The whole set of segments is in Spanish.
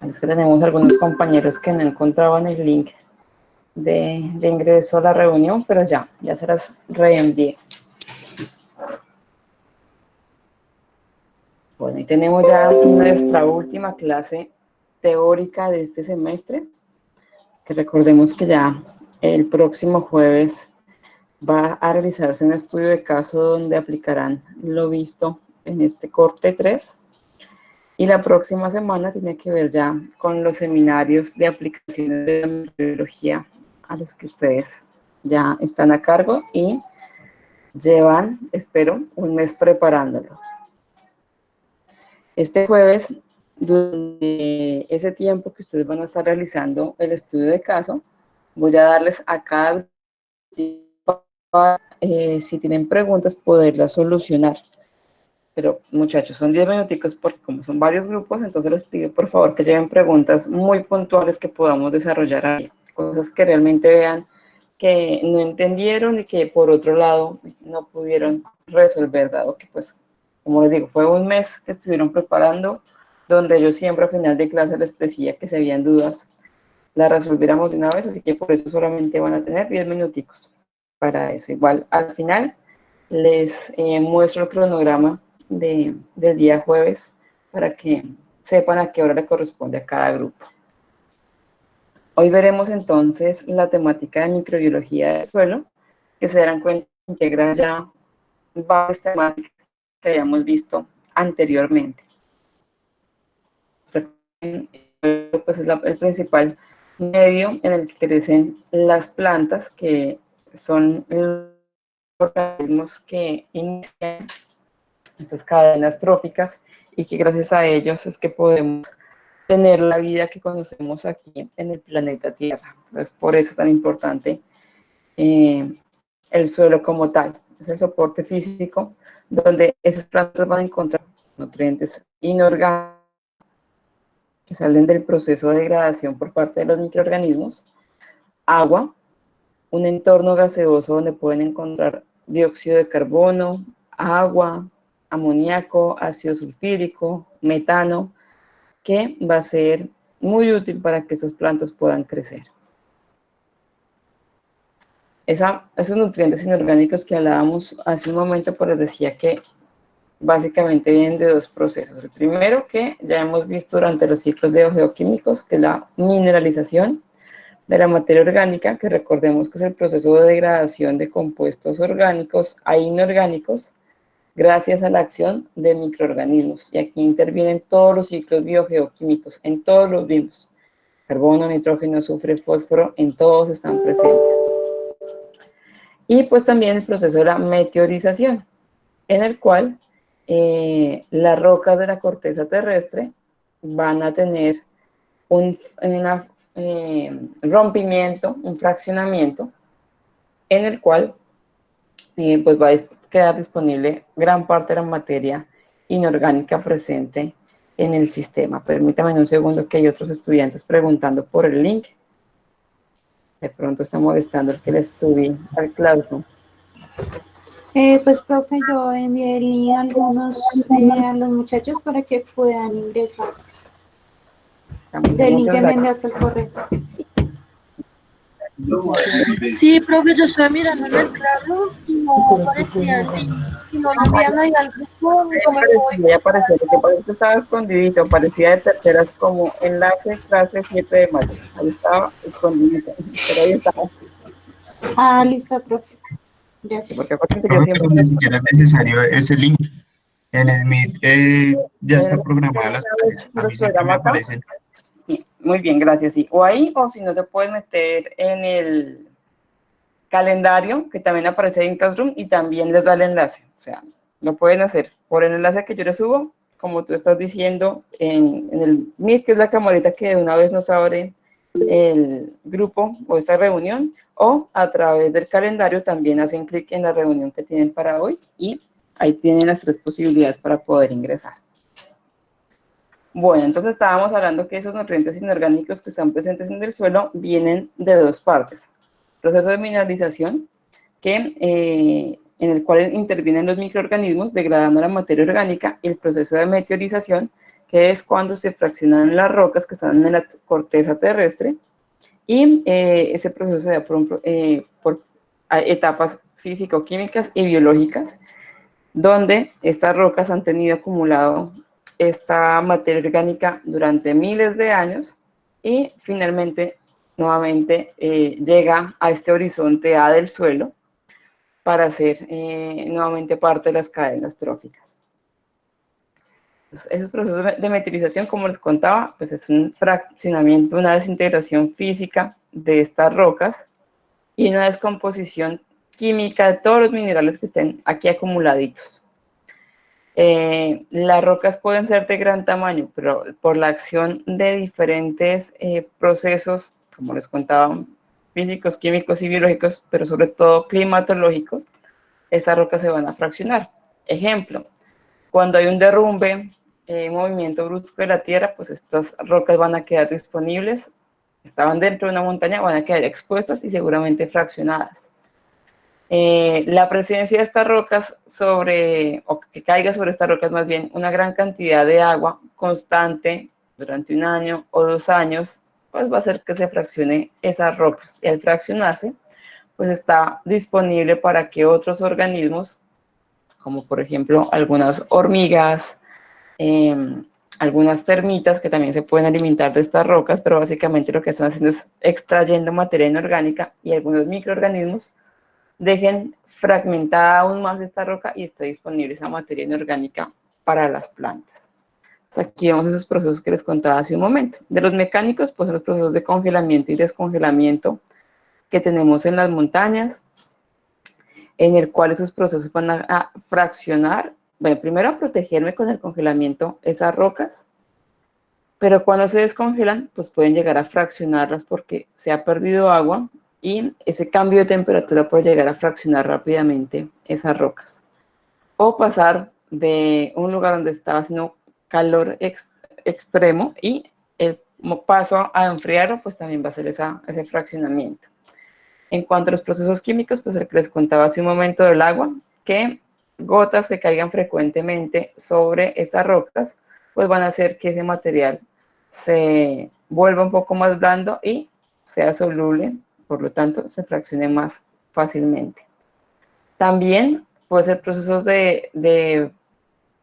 Es que tenemos algunos compañeros que no encontraban el link de ingreso a la reunión, pero ya se las reenvié. Bueno, y tenemos ya nuestra última clase teórica de este semestre, que recordemos que ya el próximo jueves va a realizarse un estudio de caso donde aplicarán lo visto en este corte 3. Y la próxima semana tiene que ver ya con los seminarios de aplicaciones de la microbiología a los que ustedes ya están a cargo y llevan, espero, un mes preparándolos. Este jueves, durante ese tiempo que ustedes van a estar realizando el estudio de caso, voy a darles a cada si tienen preguntas, poderlas solucionar. Pero muchachos, son 10 minuticos porque como son varios grupos, entonces les pido por favor que lleven preguntas muy puntuales que podamos desarrollar ahí. Cosas que realmente vean que no entendieron y que por otro lado no pudieron resolver, dado que pues, como les digo, fue un mes que estuvieron preparando, donde yo siempre a final de clase les decía que si habían dudas, las resolviéramos de una vez, así que por eso solamente van a tener 10 minuticos para eso. Igual al final les muestro el cronograma del día jueves para que sepan a qué hora le corresponde a cada grupo. Hoy veremos entonces la temática de microbiología del suelo, que se darán cuenta que integra ya varias temáticas que habíamos visto anteriormente. Pues es el principal medio en el que crecen las plantas, que son los organismos que inician estas cadenas tróficas y que gracias a ellos es que podemos tener la vida que conocemos aquí en el planeta Tierra. Entonces, por eso es tan importante el suelo como tal. Es el soporte físico donde esas plantas van a encontrar nutrientes inorgánicos que salen del proceso de degradación por parte de los microorganismos, agua, un entorno gaseoso donde pueden encontrar dióxido de carbono, agua, amoníaco, ácido sulfúrico, metano, que va a ser muy útil para que estas plantas puedan crecer. Esos nutrientes inorgánicos que hablábamos hace un momento, pues les decía que básicamente vienen de dos procesos. El primero, que ya hemos visto durante los ciclos biogeoquímicos, que es la mineralización de la materia orgánica, que recordemos que es el proceso de degradación de compuestos orgánicos a inorgánicos gracias a la acción de microorganismos. Y aquí intervienen todos los ciclos biogeoquímicos, en todos los vivos. Carbono, nitrógeno, azufre, fósforo, en todos están presentes. Y pues también el proceso de la meteorización, en el cual las rocas de la corteza terrestre van a tener un rompimiento, un fraccionamiento, en el cual pues va a quedar disponible gran parte de la materia inorgánica presente en el sistema. Permítame un segundo que hay otros estudiantes preguntando por el link. De pronto está molestando el que les subí al Classroom. Pues, profe, yo envié el link a a los muchachos para que puedan ingresar. Del link que me enviaste el correo. Sí, profe, yo estoy mirando en el Classroom y no aparecía el link. Y no lo envían ahí al grupo, no me voy. Ya apareció, porque por eso estaba escondidito, parecía de terceras como enlace clase 7 de mayo. Ahí estaba escondidito, pero ahí estaba. Ah, listo, profe. Gracias. Porque acuérdense que yo siempre... Ni siquiera es necesario ese link. En el Meet ya está programada las clases. A mí siempre me aparecen. Sí, muy bien, gracias. Sí. O ahí, o si no se puede meter en el calendario, que también aparece en Classroom, y también les da el enlace. O sea, lo pueden hacer por el enlace que yo les subo, como tú estás diciendo, en el Meet, que es la camarita que de una vez nos abre el grupo o esta reunión, o a través del calendario también hacen clic en la reunión que tienen para hoy y ahí tienen las 3 posibilidades para poder ingresar. Bueno, entonces estábamos hablando que esos nutrientes inorgánicos que están presentes en el suelo vienen de dos partes. Proceso de mineralización, en el cual intervienen los microorganismos degradando la materia orgánica, y el proceso de meteorización, que es cuando se fraccionan las rocas que están en la corteza terrestre, y ese proceso se da por etapas físico-químicas y biológicas, donde estas rocas han tenido acumulado esta materia orgánica durante miles de años y finalmente nuevamente llega a este horizonte A del suelo para ser nuevamente parte de las cadenas tróficas. Entonces, esos procesos de meteorización, como les contaba, pues es un fraccionamiento, una desintegración física de estas rocas y una descomposición química de todos los minerales que estén aquí acumuladitos. Las rocas pueden ser de gran tamaño, pero por la acción de diferentes procesos, como les contaba, físicos, químicos y biológicos, pero sobre todo climatológicos, estas rocas se van a fraccionar. Ejemplo, cuando hay un derrumbe, movimiento brusco de la Tierra, pues estas rocas van a quedar disponibles, estaban dentro de una montaña, van a quedar expuestas y seguramente fraccionadas. La presencia de estas rocas o que caiga sobre estas rocas más bien una gran cantidad de agua constante durante 1 año o 2 años, pues va a hacer que se fraccione esas rocas. Y al fraccionarse, pues está disponible para que otros organismos, como por ejemplo algunas hormigas, algunas termitas que también se pueden alimentar de estas rocas, pero básicamente lo que están haciendo es extrayendo materia inorgánica, y algunos microorganismos dejen fragmentada aún más esta roca y esté disponible esa materia inorgánica para las plantas. Entonces aquí vemos esos procesos que les contaba hace un momento. De los mecánicos, pues los procesos de congelamiento y descongelamiento que tenemos en las montañas, en el cual esos procesos van a fraccionar, bueno, primero a protegerme con el congelamiento esas rocas, pero cuando se descongelan, pues pueden llegar a fraccionarlas porque se ha perdido agua y ese cambio de temperatura puede llegar a fraccionar rápidamente esas rocas. O pasar de un lugar donde estaba haciendo calor extremo y el paso a enfriarlo, pues también va a ser ese fraccionamiento. En cuanto a los procesos químicos, pues el que les contaba hace un momento del agua, que gotas que caigan frecuentemente sobre esas rocas, pues van a hacer que ese material se vuelva un poco más blando y sea soluble, por lo tanto se fraccione más fácilmente. También puede ser procesos de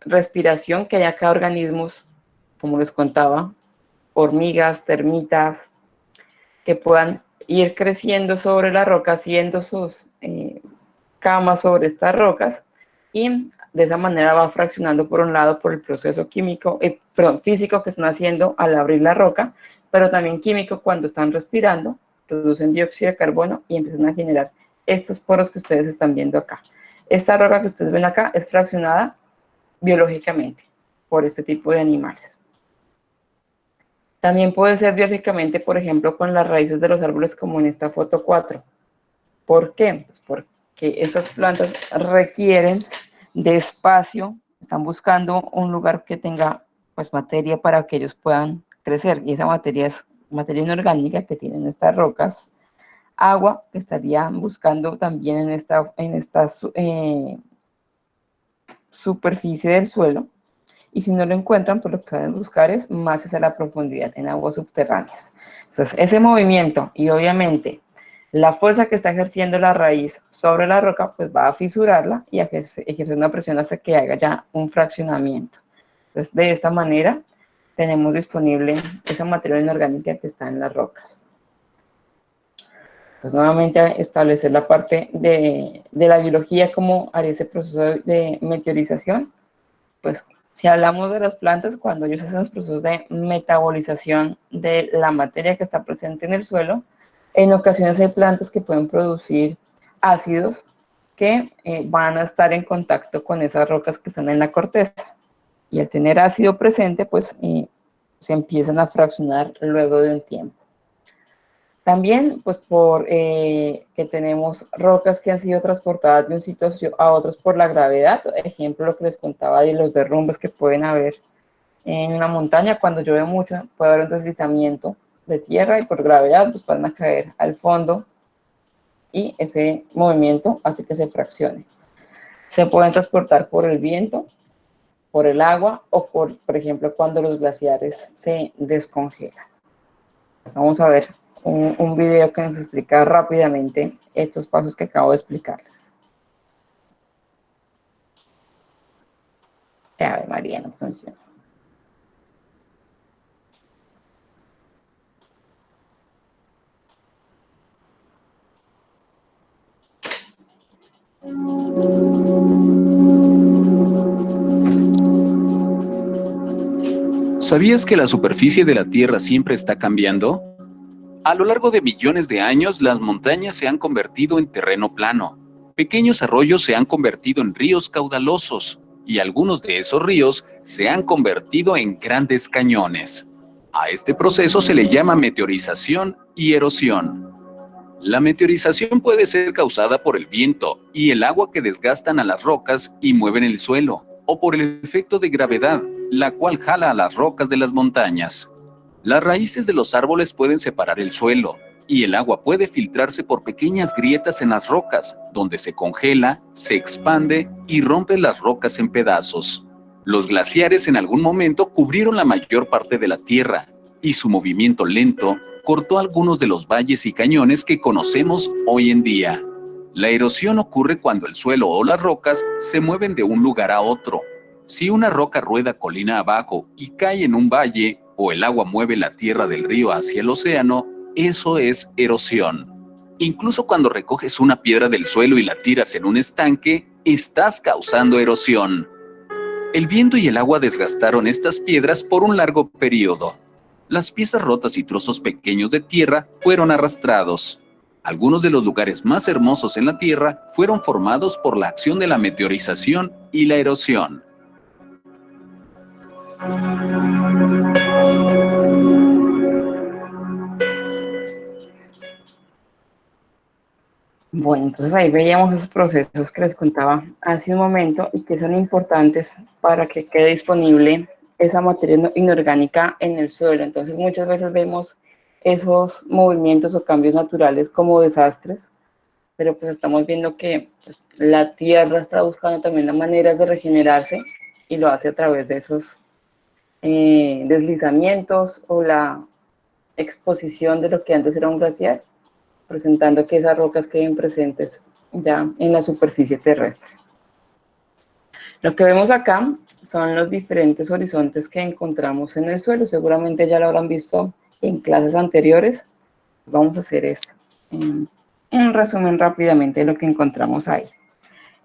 respiración, que haya acá organismos, como les contaba, hormigas, termitas, que puedan ir creciendo sobre la roca, haciendo sus camas sobre estas rocas, y de esa manera va fraccionando por un lado por el proceso físico que están haciendo al abrir la roca, pero también químico cuando están respirando, producen dióxido de carbono y empiezan a generar estos poros que ustedes están viendo acá. Esta roca que ustedes ven acá es fraccionada biológicamente por este tipo de animales. También puede ser biológicamente, por ejemplo, con las raíces de los árboles, como en esta foto 4. ¿Por qué? Pues porque estas plantas requieren de espacio, están buscando un lugar que tenga pues materia para que ellos puedan crecer, y esa materia es materia inorgánica que tienen estas rocas, agua que estarían buscando también en esta superficie del suelo, y si no lo encuentran, pues lo que deben buscar es más hacia la profundidad, en aguas subterráneas. Entonces, ese movimiento y obviamente la fuerza que está ejerciendo la raíz sobre la roca, pues va a fisurarla y a ejercer una presión hasta que haga ya un fraccionamiento. Entonces, de esta manera, tenemos disponible esa materia inorgánica que está en las rocas. Entonces, nuevamente, establecer la parte de la biología, cómo haría ese proceso de meteorización. Pues, si hablamos de las plantas, cuando ellos hacen los procesos de metabolización de la materia que está presente en el suelo, en ocasiones hay plantas que pueden producir ácidos que van a estar en contacto con esas rocas que están en la corteza. Y al tener ácido presente, pues se empiezan a fraccionar luego de un tiempo. También, pues, que tenemos rocas que han sido transportadas de un sitio a otros por la gravedad. Ejemplo, lo que les contaba de los derrumbes que pueden haber en una montaña. Cuando llueve mucho, puede haber un deslizamiento de tierra y por gravedad, pues van a caer al fondo y ese movimiento hace que se fraccione. Se pueden transportar por el viento, por el agua o por ejemplo, cuando los glaciares se descongelan. Vamos a ver un video que nos explica rápidamente estos pasos que acabo de explicarles. Ave María, no funciona. ¿Sabías que la superficie de la Tierra siempre está cambiando? A lo largo de millones de años, las montañas se han convertido en terreno plano. Pequeños arroyos se han convertido en ríos caudalosos, y algunos de esos ríos se han convertido en grandes cañones. A este proceso se le llama meteorización y erosión. La meteorización puede ser causada por el viento y el agua que desgastan a las rocas y mueven el suelo, o por el efecto de gravedad, la cual jala a las rocas de las montañas. Las raíces de los árboles pueden separar el suelo, y el agua puede filtrarse por pequeñas grietas en las rocas, donde se congela, se expande y rompe las rocas en pedazos. Los glaciares en algún momento cubrieron la mayor parte de la Tierra, y su movimiento lento cortó algunos de los valles y cañones que conocemos hoy en día. La erosión ocurre cuando el suelo o las rocas se mueven de un lugar a otro. Si una roca rueda colina abajo y cae en un valle, o el agua mueve la tierra del río hacia el océano, eso es erosión. Incluso cuando recoges una piedra del suelo y la tiras en un estanque, estás causando erosión. El viento y el agua desgastaron estas piedras por un largo periodo. Las piezas rotas y trozos pequeños de tierra fueron arrastrados. Algunos de los lugares más hermosos en la Tierra fueron formados por la acción de la meteorización y la erosión. Bueno, entonces ahí veíamos esos procesos que les contaba hace un momento y que son importantes para que quede disponible esa materia inorgánica en el suelo. Entonces muchas veces vemos esos movimientos o cambios naturales como desastres, pero pues estamos viendo que pues, la Tierra está buscando también las maneras de regenerarse y lo hace a través de esos deslizamientos o la exposición de lo que antes era un glaciar, presentando que esas rocas queden presentes ya en la superficie terrestre. Lo que vemos acá son los diferentes horizontes que encontramos en el suelo. Seguramente ya lo habrán visto en clases anteriores. Vamos a hacer esto. Un resumen rápidamente de lo que encontramos ahí.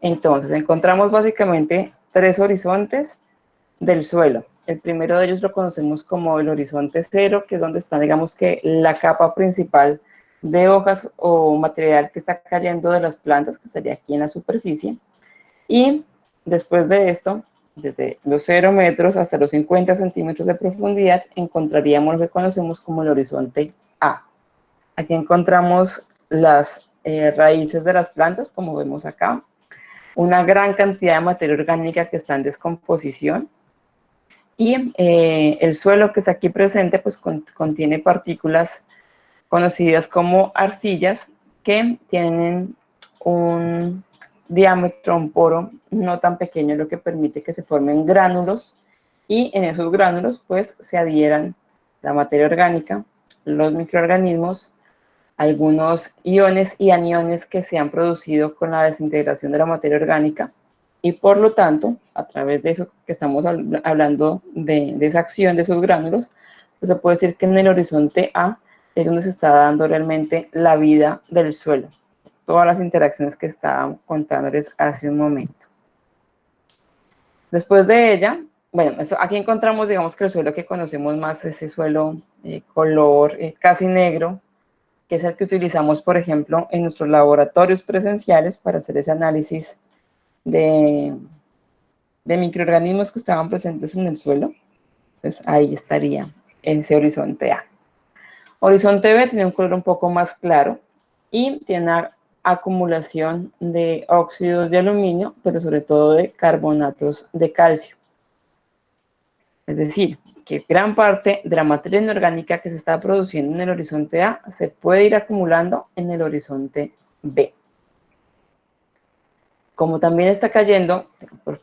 Entonces, encontramos básicamente 3 horizontes del suelo. El primero de ellos lo conocemos como el horizonte cero, que es donde está, digamos que, la capa principal de hojas o material que está cayendo de las plantas, que estaría aquí en la superficie. Y después de esto, desde los 0 metros hasta los 50 centímetros de profundidad, encontraríamos lo que conocemos como el horizonte A. Aquí encontramos las raíces de las plantas, como vemos acá, una gran cantidad de materia orgánica que está en descomposición, y el suelo que está aquí presente pues contiene partículas conocidas como arcillas, que tienen un diámetro, un poro no tan pequeño, lo que permite que se formen gránulos, y en esos gránulos pues se adhieran la materia orgánica, los microorganismos, algunos iones y aniones que se han producido con la desintegración de la materia orgánica, y por lo tanto, a través de eso que estamos hablando de esa acción de esos gránulos, pues se puede decir que en el horizonte A es donde se está dando realmente la vida del suelo, todas las interacciones que estaba contándoles hace un momento. Después de ella, bueno, aquí encontramos, digamos que el suelo que conocemos más es ese suelo color casi negro, que es el que utilizamos, por ejemplo, en nuestros laboratorios presenciales para hacer ese análisis de microorganismos que estaban presentes en el suelo. Entonces ahí estaría ese horizonte A. Horizonte B tiene un color un poco más claro y tiene una acumulación de óxidos de aluminio, pero sobre todo de carbonatos de calcio. Es decir, que gran parte de la materia inorgánica que se está produciendo en el horizonte A se puede ir acumulando en el horizonte B. como también está cayendo,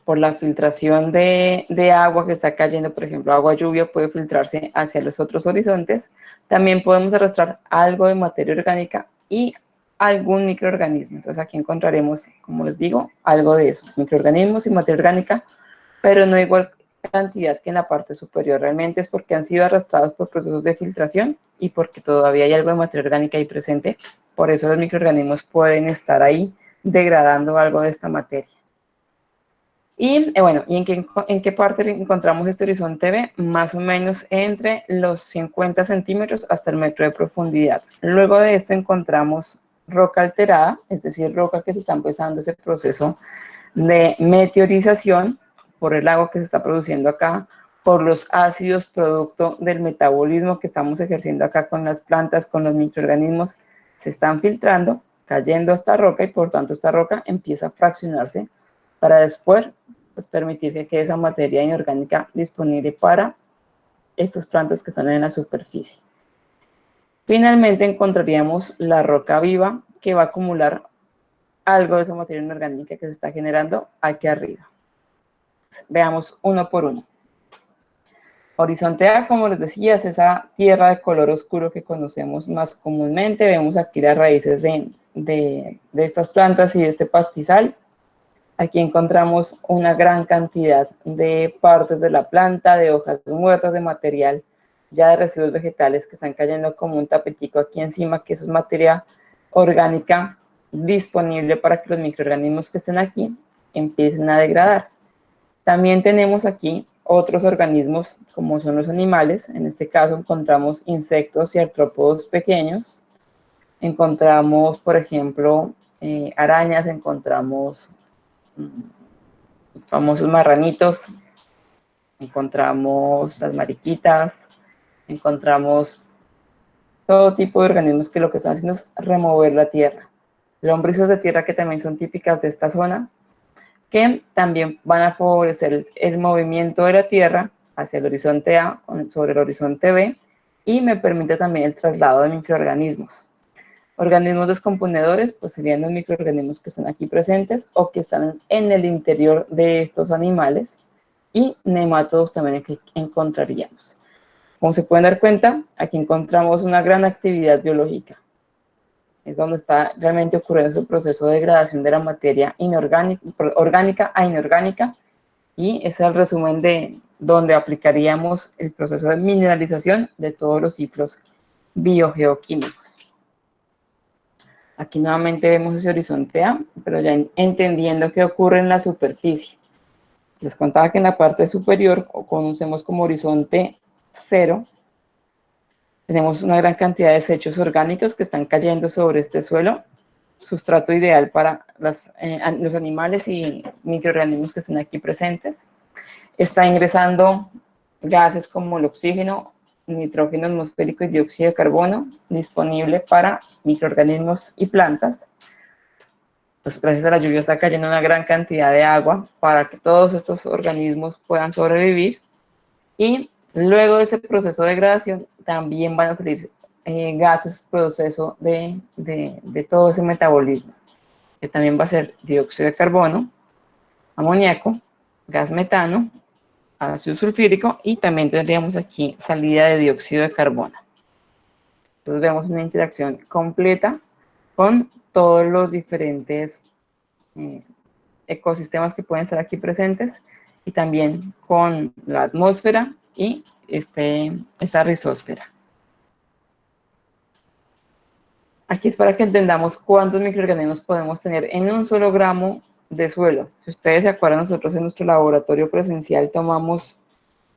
por la filtración de agua que está cayendo, por ejemplo, agua lluvia puede filtrarse hacia los otros horizontes, también podemos arrastrar algo de materia orgánica y algún microorganismo. Entonces aquí encontraremos, como les digo, algo de eso, microorganismos y materia orgánica, pero no igual cantidad que en la parte superior. Realmente es porque han sido arrastrados por procesos de filtración y porque todavía hay algo de materia orgánica ahí presente. Por eso los microorganismos pueden estar ahí degradando algo de esta materia. Y bueno, ¿y en qué parte encontramos este horizonte B? Más o menos entre los 50 centímetros hasta el metro de profundidad. Luego de esto encontramos roca alterada, es decir, roca que se está empezando ese proceso de meteorización por el agua que se está produciendo acá, por los ácidos producto del metabolismo que estamos ejerciendo acá con las plantas, con los microorganismos, se están filtrando, cayendo a esta roca y por tanto esta roca empieza a fraccionarse para después pues, permitir que quede esa materia inorgánica disponible para estas plantas que están en la superficie. Finalmente encontraríamos la roca viva que va a acumular algo de esa materia inorgánica que se está generando aquí arriba. Veamos uno por uno. Horizonte A, como les decía, es esa tierra de color oscuro que conocemos más comúnmente. Vemos aquí las raíces de estas plantas y de este pastizal. Aquí encontramos una gran cantidad de partes de la planta, de hojas muertas, de material, ya de residuos vegetales que están cayendo como un tapetico aquí encima, que eso es materia orgánica disponible para que los microorganismos que estén aquí empiecen a degradar. También tenemos aquí otros organismos, como son los animales. En este caso encontramos insectos y artrópodos pequeños. Encontramos, por ejemplo, arañas, encontramos famosos marranitos, encontramos las mariquitas, encontramos todo tipo de organismos que lo que están haciendo es remover la tierra. Lombrices de tierra que también son típicas de esta zona, que también van a favorecer el movimiento de la tierra hacia el horizonte A sobre el horizonte B y me permite también el traslado de microorganismos. Organismos descomponedores, pues serían los microorganismos que están aquí presentes o que están en el interior de estos animales y nemátodos también que encontraríamos. Como se pueden dar cuenta, aquí encontramos una gran actividad biológica. Es donde está realmente ocurriendo ese proceso de degradación de la materia orgánica a inorgánica y es el resumen de donde aplicaríamos el proceso de mineralización de todos los ciclos biogeoquímicos. Aquí nuevamente vemos ese horizonte A, pero ya entendiendo qué ocurre en la superficie. Les contaba que en la parte superior, o conocemos como horizonte 0, tenemos una gran cantidad de desechos orgánicos que están cayendo sobre este suelo, sustrato ideal para los animales y microorganismos que estén aquí presentes. Está ingresando gases como el oxígeno, nitrógeno atmosférico y dióxido de carbono, disponible para microorganismos y plantas. Pues gracias a la lluvia está cayendo una gran cantidad de agua para que todos estos organismos puedan sobrevivir. Y luego de ese proceso de degradación también van a salir gases, proceso de todo ese metabolismo, que también va a ser dióxido de carbono, amoníaco, gas metano, ácido sulfúrico y también tendríamos aquí salida de dióxido de carbono. Entonces vemos una interacción completa con todos los diferentes ecosistemas que pueden estar aquí presentes y también con la atmósfera y esta rizósfera. Aquí es para que entendamos cuántos microorganismos podemos tener en un solo gramo de suelo. Si ustedes se acuerdan, nosotros en nuestro laboratorio presencial tomamos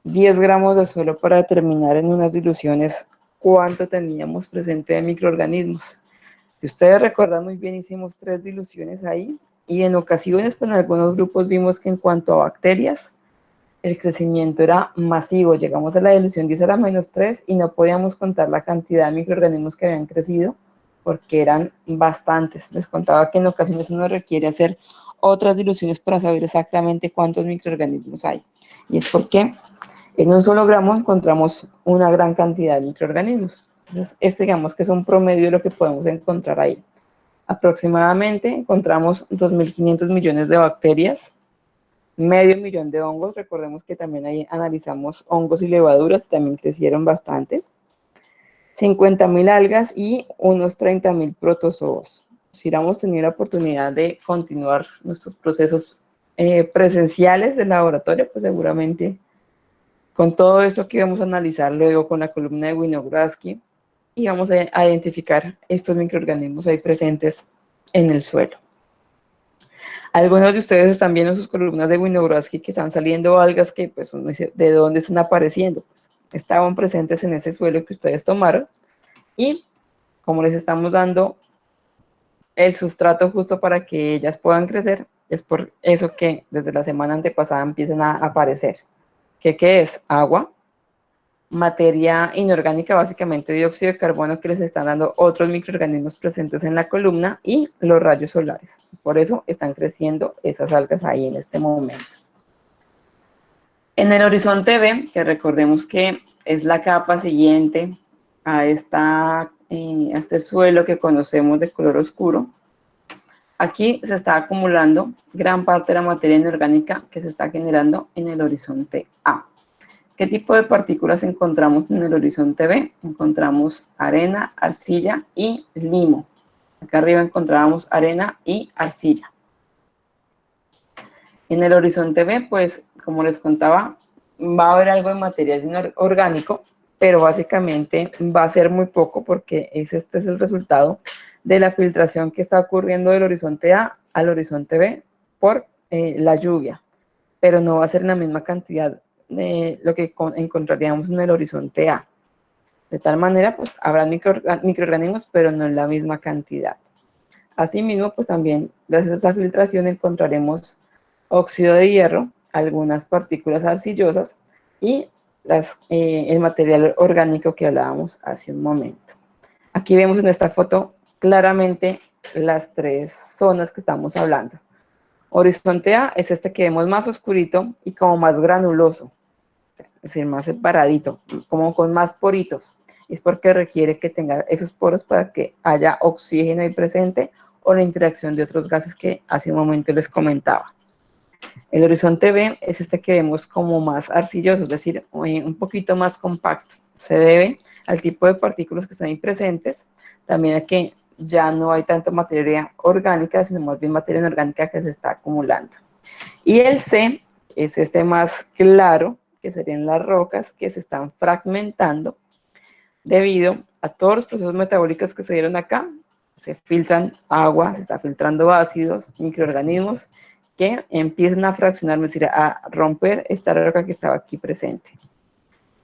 10 gramos de suelo para determinar en unas diluciones cuánto teníamos presente de microorganismos. Si ustedes recuerdan muy bien, hicimos 3 diluciones ahí y en ocasiones con algunos grupos vimos que en cuanto a bacterias, el crecimiento era masivo. Llegamos a la dilución 10 a la menos 3 y no podíamos contar la cantidad de microorganismos que habían crecido porque eran bastantes. Les contaba que en ocasiones uno requiere hacer otras diluciones para saber exactamente cuántos microorganismos hay. Y es porque en un solo gramo encontramos una gran cantidad de microorganismos. Entonces, digamos que es un promedio de lo que podemos encontrar ahí. Aproximadamente encontramos 2.500 millones de bacterias, medio millón de hongos. Recordemos que también ahí analizamos hongos y levaduras, también crecieron bastantes. 50.000 algas y unos 30.000 protozoos. Si hubiéramos tenido la oportunidad de continuar nuestros procesos presenciales del laboratorio, pues seguramente con todo esto que vamos a analizar luego con la columna de Winogrodsky, y vamos a identificar estos microorganismos ahí presentes en el suelo. Algunos de ustedes están viendo sus columnas de Winogrodsky que están saliendo algas que, pues, ¿de dónde están apareciendo? Pues, estaban presentes en ese suelo que ustedes tomaron, y como les estamos dando el sustrato justo para que ellas puedan crecer, es por eso que desde la semana antepasada empiezan a aparecer. ¿Qué es? Agua, materia inorgánica, básicamente dióxido de carbono, que les están dando otros microorganismos presentes en la columna, y los rayos solares. Por eso están creciendo esas algas ahí en este momento. En el horizonte B, que recordemos que es la capa siguiente a este suelo que conocemos de color oscuro, aquí se está acumulando gran parte de la materia inorgánica que se está generando en el horizonte A. ¿Qué tipo de partículas encontramos en el horizonte B? Encontramos arena, arcilla y limo. Acá arriba encontrábamos arena y arcilla. En el horizonte B, pues, como les contaba, va a haber algo de material orgánico, pero básicamente va a ser muy poco, porque este es el resultado de la filtración que está ocurriendo del horizonte A al horizonte B por la lluvia, pero no va a ser la misma cantidad de lo que encontraríamos en el horizonte A. De tal manera, pues, habrá microorganismos, pero no en la misma cantidad. Asimismo, pues también, gracias a esa filtración, encontraremos óxido de hierro, algunas partículas arcillosas y el material orgánico que hablábamos hace un momento. Aquí vemos en esta foto claramente las tres zonas que estamos hablando. Horizonte A es este que vemos más oscurito y como más granuloso, es decir, más separadito, como con más poritos. Es porque requiere que tenga esos poros para que haya oxígeno ahí presente, o la interacción de otros gases que hace un momento les comentaba. El horizonte B es este que vemos como más arcilloso, es decir, un poquito más compacto. Se debe al tipo de partículas que están ahí presentes, también a que ya no hay tanta materia orgánica, sino más bien materia inorgánica que se está acumulando. Y el C es este más claro, que serían las rocas que se están fragmentando debido a todos los procesos metabólicos que se dieron acá. Se filtran agua, se está filtrando ácidos, microorganismos que empiezan a fraccionar, es decir, a romper esta roca que estaba aquí presente.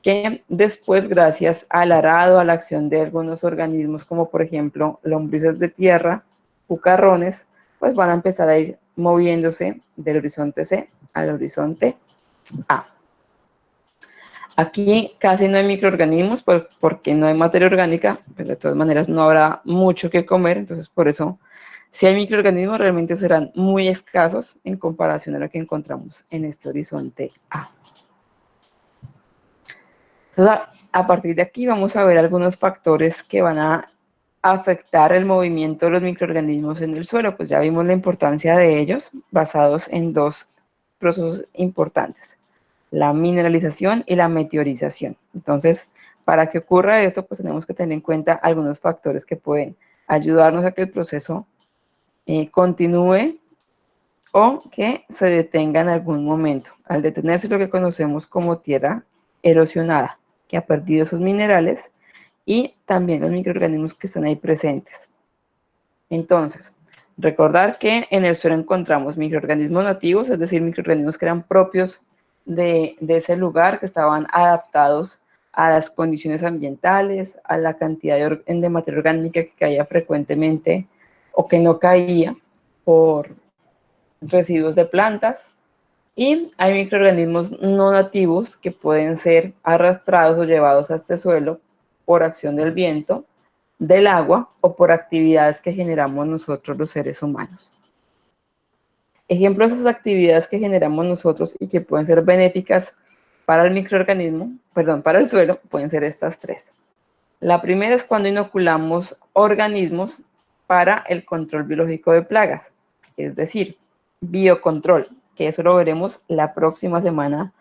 Que después, gracias al arado, a la acción de algunos organismos, como por ejemplo lombrices de tierra, cucarrones, pues van a empezar a ir moviéndose del horizonte C al horizonte A. Aquí casi no hay microorganismos, pues, porque no hay materia orgánica, pues de todas maneras no habrá mucho que comer, entonces por eso, si hay microorganismos, realmente serán muy escasos en comparación a lo que encontramos en este horizonte A. Entonces, a partir de aquí vamos a ver algunos factores que van a afectar el movimiento de los microorganismos en el suelo. Pues ya vimos la importancia de ellos, basados en dos procesos importantes: la mineralización y la meteorización. Entonces, para que ocurra esto, pues tenemos que tener en cuenta algunos factores que pueden ayudarnos a que el proceso continúe o que se detenga en algún momento. Al detenerse, lo que conocemos como tierra erosionada, que ha perdido sus minerales, y también los microorganismos que están ahí presentes. Entonces, recordar que en el suelo encontramos microorganismos nativos, es decir, microorganismos que eran propios de ese lugar, que estaban adaptados a las condiciones ambientales, a la cantidad de materia orgánica que caía frecuentemente o que no caía por residuos de plantas. Y hay microorganismos no nativos que pueden ser arrastrados o llevados a este suelo por acción del viento, del agua o por actividades que generamos nosotros los seres humanos. Ejemplos de esas actividades que generamos nosotros y que pueden ser benéficas para el para el suelo, pueden ser estas tres. La primera es cuando inoculamos organismos para el control biológico de plagas, es decir, biocontrol, que eso lo veremos la próxima semana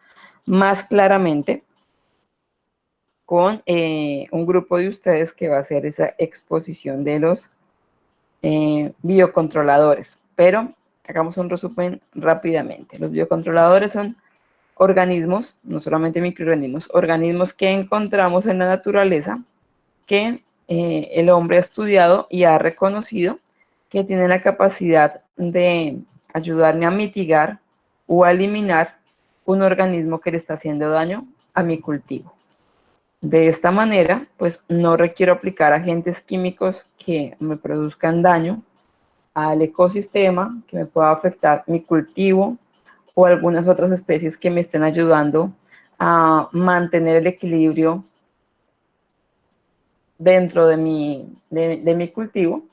más claramente con un grupo de ustedes que va a hacer esa exposición de los biocontroladores. Pero hagamos un resumen rápidamente. Los biocontroladores son organismos, no solamente microorganismos, organismos que encontramos en la naturaleza que el hombre ha estudiado y ha reconocido que tienen la capacidad de ayudarme a mitigar o a eliminar un organismo que le está haciendo daño a mi cultivo. De esta manera, pues no requiero aplicar agentes químicos que me produzcan daño al ecosistema, que me pueda afectar mi cultivo o algunas otras especies que me estén ayudando a mantener el equilibrio dentro de mi cultivo.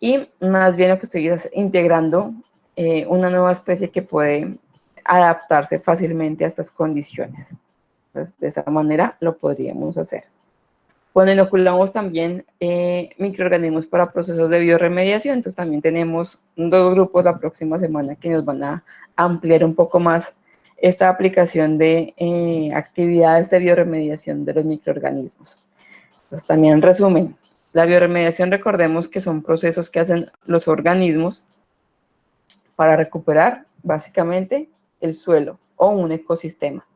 Y más bien lo que estoy es integrando una nueva especie que puede adaptarse fácilmente a estas condiciones. Pues de esa manera lo podríamos hacer. Cuando inoculamos también microorganismos para procesos de bioremediación, entonces también tenemos 2 grupos la próxima semana que nos van a ampliar un poco más esta aplicación de actividades de bioremediación de los microorganismos. Entonces también en resumen, la bioremediación, recordemos que son procesos que hacen los organismos para recuperar básicamente el suelo o un ecosistema.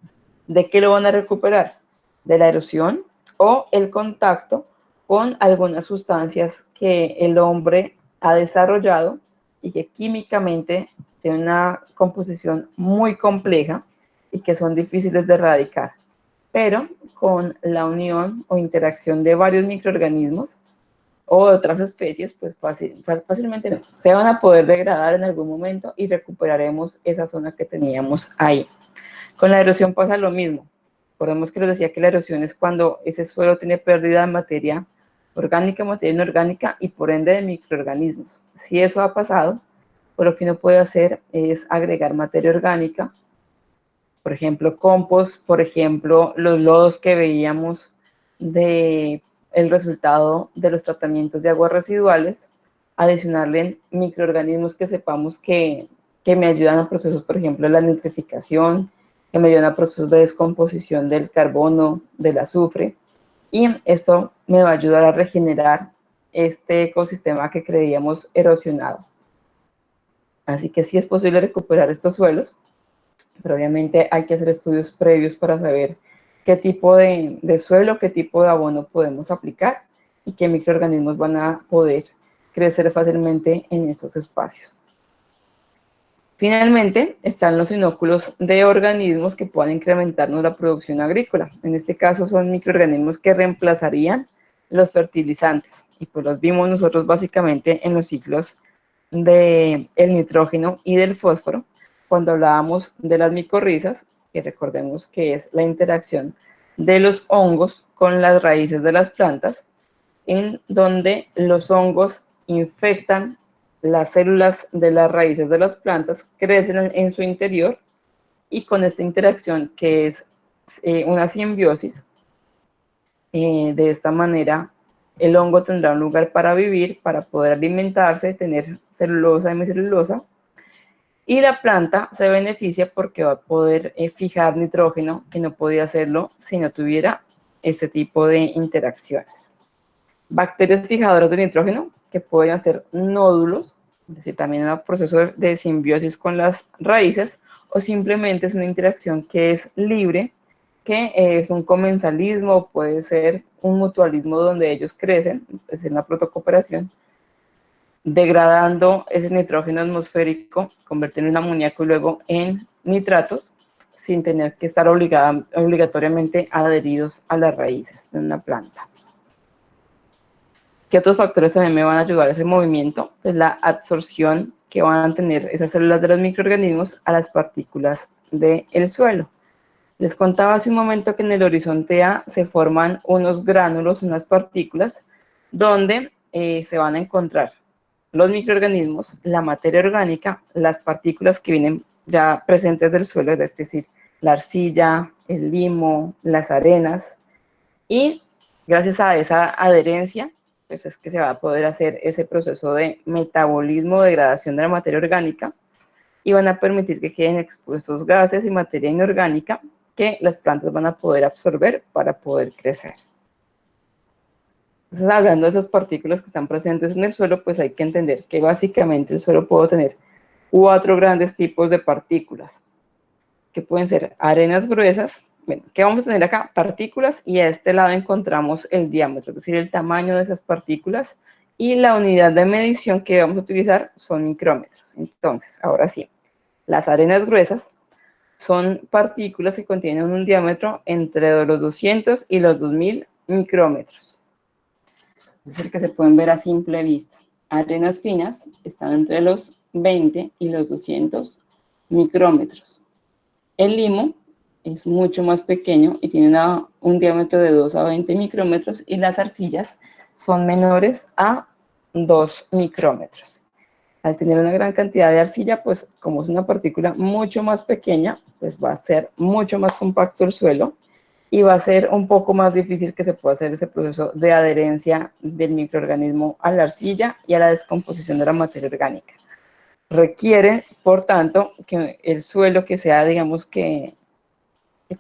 ¿De qué lo van a recuperar? De la erosión o el contacto con algunas sustancias que el hombre ha desarrollado y que químicamente tienen una composición muy compleja y que son difíciles de erradicar. Pero con la unión o interacción de varios microorganismos o de otras especies, pues fácilmente se van a poder degradar en algún momento y recuperaremos esa zona que teníamos ahí. Con la erosión pasa lo mismo. Recordemos que les decía que la erosión es cuando ese suelo tiene pérdida de materia orgánica, materia inorgánica y por ende de microorganismos. Si eso ha pasado, pues lo que uno puede hacer es agregar materia orgánica, por ejemplo, compost, por ejemplo, los lodos que veíamos de el resultado de los tratamientos de aguas residuales, adicionarle microorganismos que sepamos que me ayudan a procesos, por ejemplo, la nitrificación, que me ayudan a procesos de descomposición del carbono, del azufre, y esto me va a ayudar a regenerar este ecosistema que creíamos erosionado. Así que sí es posible recuperar estos suelos, pero obviamente hay que hacer estudios previos para saber qué tipo de suelo, qué tipo de abono podemos aplicar y qué microorganismos van a poder crecer fácilmente en estos espacios. Finalmente, están los inóculos de organismos que puedan incrementarnos la producción agrícola. En este caso son microorganismos que reemplazarían los fertilizantes. Y pues los vimos nosotros básicamente en los ciclos del nitrógeno y del fósforo, cuando hablábamos de las micorrizas, que recordemos que es la interacción de los hongos con las raíces de las plantas, en donde los hongos infectan las células de las raíces de las plantas, crecen en su interior y con esta interacción que es una simbiosis, de esta manera el hongo tendrá un lugar para vivir, para poder alimentarse, tener celulosa, hemicelulosa, y la planta se beneficia porque va a poder fijar nitrógeno, que no podía hacerlo si no tuviera este tipo de interacciones. Bacterias fijadoras de nitrógeno, que pueden hacer nódulos, es decir, también un proceso de simbiosis con las raíces, o simplemente es una interacción que es libre, que es un comensalismo, puede ser un mutualismo donde ellos crecen, es decir, una protocooperación, degradando ese nitrógeno atmosférico, convirtiendo en amoníaco y luego en nitratos, sin tener que estar obligatoriamente adheridos a las raíces de una planta. ¿Qué otros factores también me van a ayudar a ese movimiento? Pues la absorción que van a tener esas células de los microorganismos a las partículas del suelo. Les contaba hace un momento que en el horizonte A se forman unos gránulos, unas partículas, donde se van a encontrar los microorganismos, la materia orgánica, las partículas que vienen ya presentes del suelo, es decir, la arcilla, el limo, las arenas, y gracias a esa adherencia, pues es que se va a poder hacer ese proceso de metabolismo, degradación de la materia orgánica, y van a permitir que queden expuestos gases y materia inorgánica que las plantas van a poder absorber para poder crecer. Entonces, hablando de esas partículas que están presentes en el suelo, pues hay que entender que básicamente el suelo puede tener 4 grandes tipos de partículas, que pueden ser arenas gruesas. Bueno, ¿qué vamos a tener acá? Partículas, y a este lado encontramos el diámetro, es decir, el tamaño de esas partículas, y la unidad de medición que vamos a utilizar son micrómetros. Entonces, ahora sí, las arenas gruesas son partículas que contienen un diámetro entre los 200 y los 2000 micrómetros. Es decir, que se pueden ver a simple vista. Arenas finas están entre los 20 y los 200 micrómetros. El limo es mucho más pequeño y tiene un diámetro de 2 a 20 micrómetros, y las arcillas son menores a 2 micrómetros. Al tener una gran cantidad de arcilla, pues como es una partícula mucho más pequeña, pues va a ser mucho más compacto el suelo y va a ser un poco más difícil que se pueda hacer ese proceso de adherencia del microorganismo a la arcilla y a la descomposición de la materia orgánica. Requiere, por tanto, que el suelo que sea, digamos, que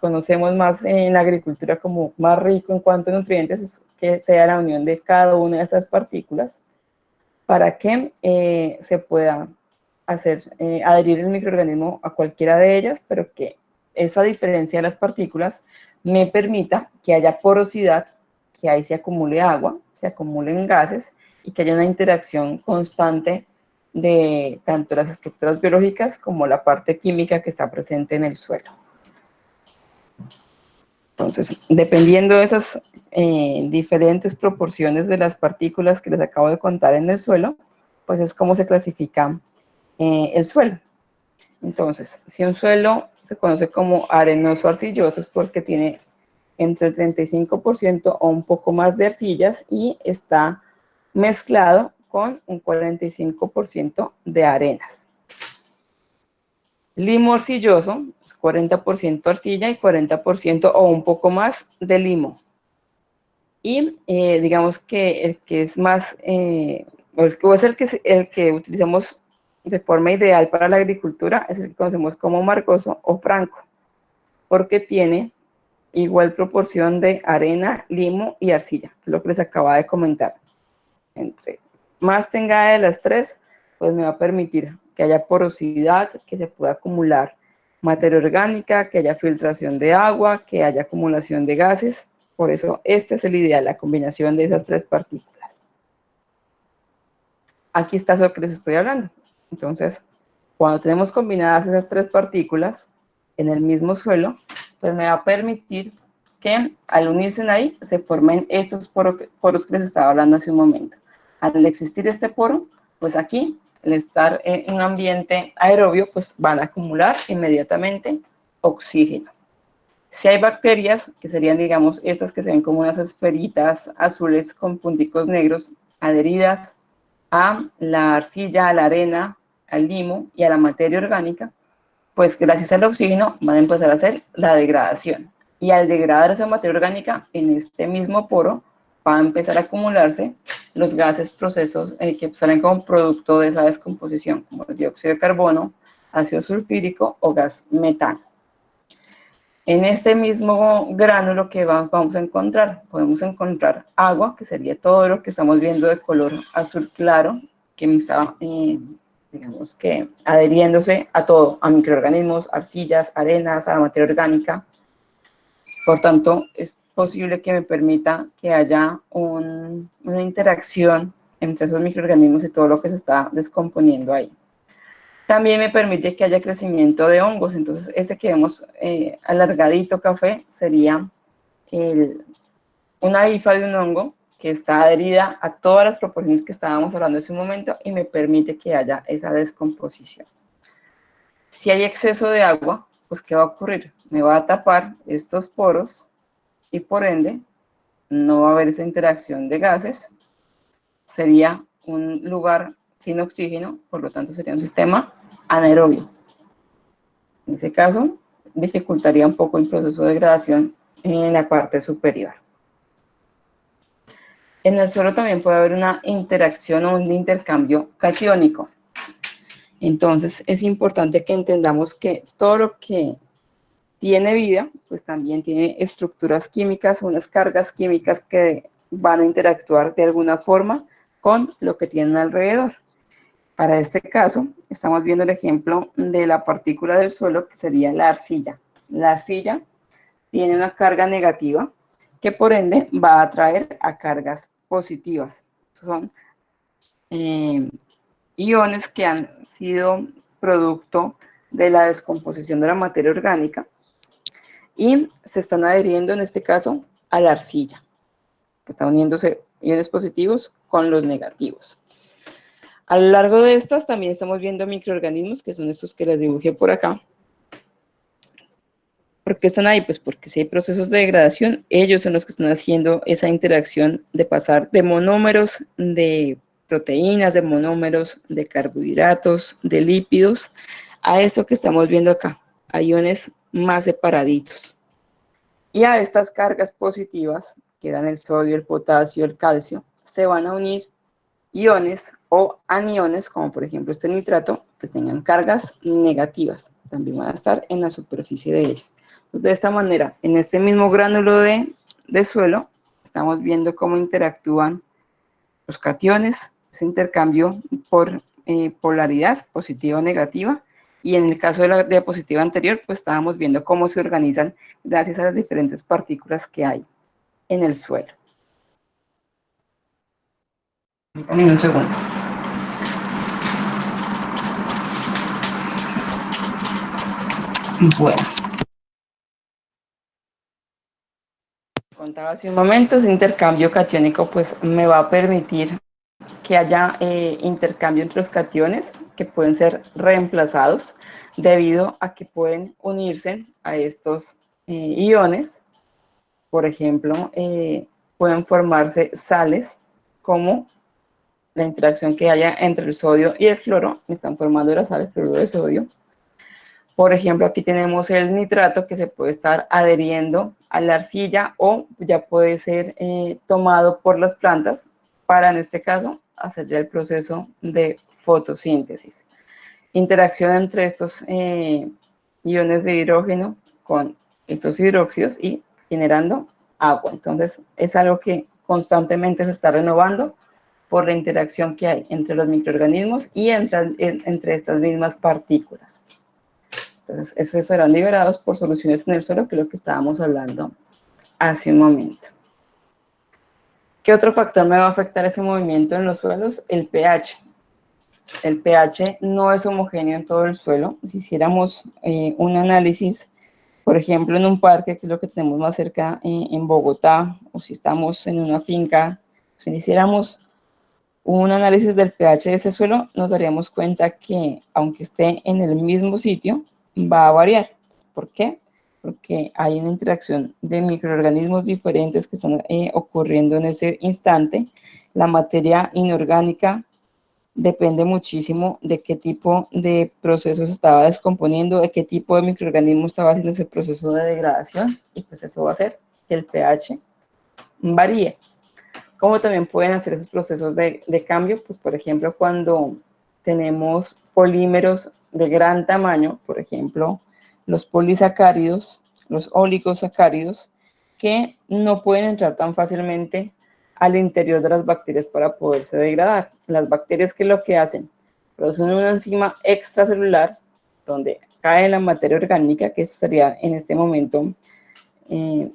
conocemos más en la agricultura como más rico en cuanto a nutrientes, es que sea la unión de cada una de esas partículas para que se pueda hacer adherir el microorganismo a cualquiera de ellas, pero que esa diferencia de las partículas me permita que haya porosidad, que ahí se acumule agua, se acumulen gases y que haya una interacción constante de tanto las estructuras biológicas como la parte química que está presente en el suelo. Entonces, dependiendo de esas diferentes proporciones de las partículas que les acabo de contar en el suelo, pues es como se clasifica el suelo. Entonces, si un suelo se conoce como arenoso arcilloso, es porque tiene entre el 35% o un poco más de arcillas y está mezclado con un 45% de arenas. Limo arcilloso es 40% arcilla y 40% o un poco más de limo. Y digamos que el que es más, o es el que utilizamos de forma ideal para la agricultura, es el que conocemos como margoso o franco, porque tiene igual proporción de arena, limo y arcilla, lo que les acaba de comentar. Entre más tenga de las tres, pues me va a permitir que haya porosidad, que se pueda acumular materia orgánica, que haya filtración de agua, que haya acumulación de gases. Por eso este es el ideal, la combinación de esas tres partículas. Aquí está lo que les estoy hablando. Entonces, cuando tenemos combinadas esas tres partículas en el mismo suelo, pues me va a permitir que al unirse ahí se formen estos poros que les estaba hablando hace un momento. Al existir este poro, pues aquí, al estar en un ambiente aerobio, pues van a acumular inmediatamente oxígeno. Si hay bacterias, que serían, digamos, estas que se ven como unas esferitas azules con punticos negros adheridas a la arcilla, a la arena, al limo y a la materia orgánica, pues gracias al oxígeno van a empezar a hacer la degradación. Y al degradar esa materia orgánica, en este mismo poro, va a empezar a acumularse los gases procesos que salen como producto de esa descomposición, como el dióxido de carbono, ácido sulfúrico o gas metano. En este mismo gránulo que vamos a encontrar, podemos encontrar agua, que sería todo lo que estamos viendo de color azul claro, que está, digamos que adheriéndose a todo, a microorganismos, arcillas, arenas, a la materia orgánica. Por tanto, es posible que me permita que haya una interacción entre esos microorganismos y todo lo que se está descomponiendo ahí. También me permite que haya crecimiento de hongos. Entonces, este que vemos alargadito café sería una hifa de un hongo que está adherida a todas las proporciones que estábamos hablando en ese momento y me permite que haya esa descomposición. Si hay exceso de agua, pues ¿qué va a ocurrir? Me va a tapar estos poros y por ende no va a haber esa interacción de gases. Sería un lugar sin oxígeno, por lo tanto sería un sistema anaerobio. En ese caso, dificultaría un poco el proceso de degradación en la parte superior. En el suelo también puede haber una interacción o un intercambio catiónico. Entonces, es importante que entendamos que todo lo que tiene vida, pues también tiene estructuras químicas, unas cargas químicas que van a interactuar de alguna forma con lo que tienen alrededor. Para este caso, estamos viendo el ejemplo de la partícula del suelo, que sería la arcilla. La arcilla tiene una carga negativa, que por ende va a atraer a cargas positivas. Son iones que han sido producto de la descomposición de la materia orgánica y se están adheriendo en este caso a la arcilla. Están uniéndose iones positivos con los negativos. A lo largo de estas también estamos viendo microorganismos, que son estos que les dibujé por acá. ¿Por qué están ahí? Pues porque si hay procesos de degradación, ellos son los que están haciendo esa interacción de pasar de monómeros de proteínas, de monómeros de carbohidratos, de lípidos, a esto que estamos viendo acá, a iones más separaditos. Y a estas cargas positivas, que eran el sodio, el potasio, el calcio, se van a unir iones o aniones, como por ejemplo este nitrato, que tengan cargas negativas. También van a estar en la superficie de ella. Entonces, de esta manera, en este mismo gránulo de suelo, estamos viendo cómo interactúan los cationes, ese intercambio por polaridad, positiva o negativa, y en el caso de la diapositiva anterior, pues estábamos viendo cómo se organizan gracias a las diferentes partículas que hay en el suelo. Un segundo. Bueno. Contaba hace un momento, ese intercambio catiónico pues me va a permitir que haya intercambio entre los cationes que pueden ser reemplazados debido a que pueden unirse a estos iones. Por ejemplo, pueden formarse sales como la interacción que haya entre el sodio y el cloro, están formando la sal, el cloruro de sodio. Por ejemplo, aquí tenemos el nitrato que se puede estar adheriendo a la arcilla o ya puede ser tomado por las plantas para, en este caso, hacer ya el proceso de fotosíntesis. Interacción entre estos iones de hidrógeno con estos hidróxidos y generando agua. Entonces, es algo que constantemente se está renovando por la interacción que hay entre los microorganismos y entre estas mismas partículas. Entonces, esos serán liberados por soluciones en el suelo, que es lo que estábamos hablando hace un momento. ¿Qué otro factor me va a afectar ese movimiento en los suelos? El pH. El pH no es homogéneo en todo el suelo. Si hiciéramos un análisis, por ejemplo, en un parque, que es lo que tenemos más cerca en Bogotá, o si estamos en una finca, si hiciéramos un análisis del pH de ese suelo, nos daríamos cuenta que, aunque esté en el mismo sitio, va a variar. ¿Por qué? Porque hay una interacción de microorganismos diferentes que están ocurriendo en ese instante. La materia inorgánica depende muchísimo de qué tipo de procesos estaba descomponiendo, de qué tipo de microorganismo estaba haciendo ese proceso de degradación, y pues eso va a hacer que el pH varíe. ¿Cómo también pueden hacer esos procesos de cambio? Pues, por ejemplo, cuando tenemos polímeros de gran tamaño, por ejemplo, los polisacáridos, los oligosacáridos, que no pueden entrar tan fácilmente al interior de las bacterias para poderse degradar. Las bacterias, ¿qué es lo que hacen? Producen una enzima extracelular donde cae la materia orgánica, que eso sería en este momento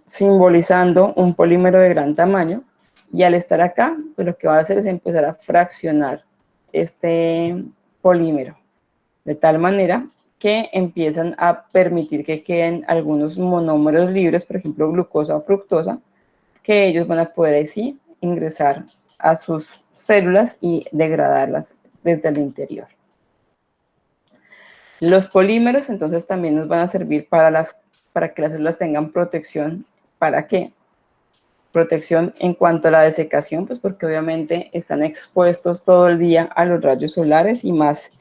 simbolizando un polímero de gran tamaño, y al estar acá, pues lo que va a hacer es empezar a fraccionar este polímero, de tal manera que empiezan a permitir que queden algunos monómeros libres, por ejemplo, glucosa o fructosa, que ellos van a poder así ingresar a sus células y degradarlas desde el interior. Los polímeros entonces también nos van a servir para que las células tengan protección. ¿Para qué? Protección en cuanto a la desecación, pues porque obviamente están expuestos todo el día a los rayos solares, y más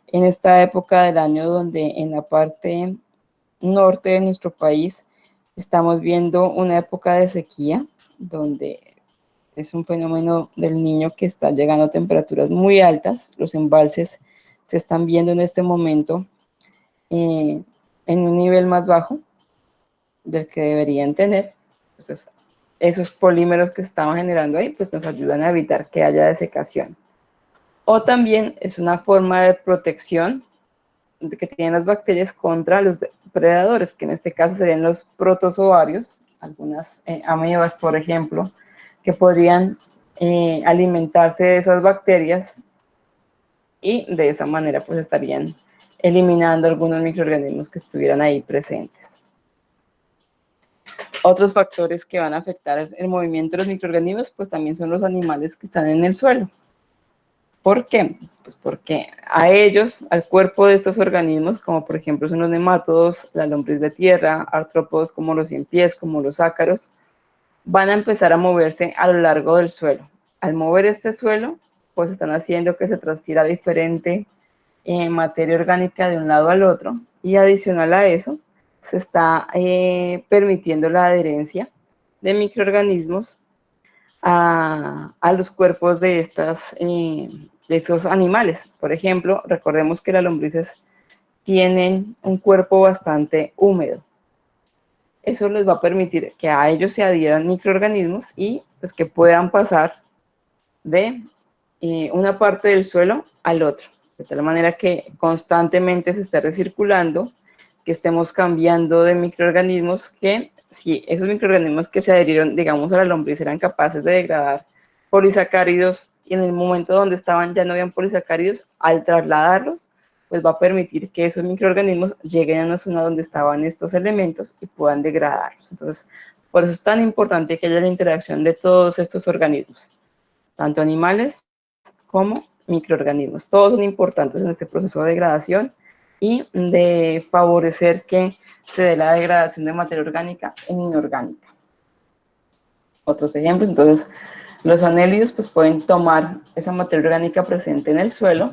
en esta época del año donde en la parte norte de nuestro país estamos viendo una época de sequía, donde es un fenómeno del Niño que está llegando a temperaturas muy altas. Los embalses se están viendo en este momento en un nivel más bajo del que deberían tener. Entonces, esos polímeros que se estaban generando ahí, pues nos ayudan a evitar que haya desecación. O también es una forma de protección que tienen las bacterias contra los predadores, que en este caso serían los protozoarios, algunas amebas, por ejemplo, que podrían alimentarse de esas bacterias y de esa manera pues estarían eliminando algunos microorganismos que estuvieran ahí presentes. Otros factores que van a afectar el movimiento de los microorganismos pues también son los animales que están en el suelo. ¿Por qué? Pues porque a ellos, al cuerpo de estos organismos, como por ejemplo son los nemátodos, la lombriz de tierra, artrópodos como los ciempiés, como los ácaros, van a empezar a moverse a lo largo del suelo. Al mover este suelo, pues están haciendo que se transfiera diferente materia orgánica de un lado al otro, y adicional a eso, se está permitiendo la adherencia de microorganismos a los cuerpos de esos animales. Por ejemplo, recordemos que las lombrices tienen un cuerpo bastante húmedo. Eso les va a permitir que a ellos se adhieran microorganismos y pues que puedan pasar de una parte del suelo al otro, de tal manera que constantemente se esté recirculando, que estemos cambiando de microorganismos, que si esos microorganismos que se adherieron, digamos, a la lombriz eran capaces de degradar polisacáridos y en el momento donde estaban ya no habían polisacáridos, al trasladarlos, pues va a permitir que esos microorganismos lleguen a una zona donde estaban estos elementos y puedan degradarlos. Entonces, por eso es tan importante que haya la interacción de todos estos organismos, tanto animales como microorganismos. Todos son importantes en este proceso de degradación y de favorecer que se dé la degradación de materia orgánica en inorgánica. Otros ejemplos, entonces, los anélidos pues pueden tomar esa materia orgánica presente en el suelo,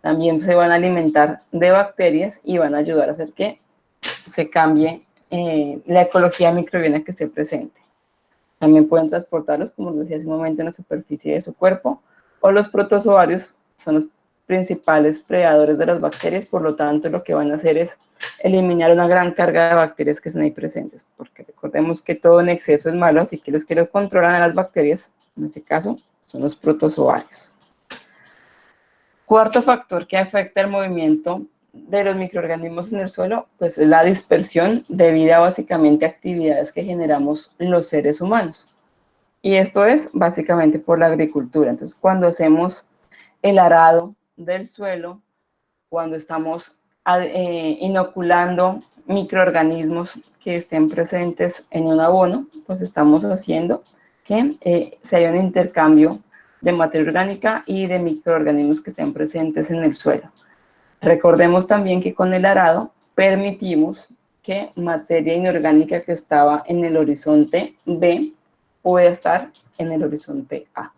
también se van a alimentar de bacterias y van a ayudar a hacer que se cambie la ecología microbiana que esté presente. También pueden transportarlos, como les decía hace un momento, en la superficie de su cuerpo, o los protozoarios son los principales predadores de las bacterias, por lo tanto lo que van a hacer es eliminar una gran carga de bacterias que están ahí presentes, porque recordemos que todo en exceso es malo, así que los que lo controlan a las bacterias, en este caso, son los protozoarios. Cuarto factor que afecta el movimiento de los microorganismos en el suelo, pues es la dispersión debido a básicamente actividades que generamos los seres humanos. Y esto es básicamente por la agricultura. Entonces, cuando hacemos el arado del suelo, cuando estamos inoculando microorganismos que estén presentes en un abono, pues estamos haciendo que se haya un intercambio de materia orgánica y de microorganismos que estén presentes en el suelo. Recordemos también que con el arado permitimos que materia inorgánica que estaba en el horizonte B pueda estar en el horizonte A.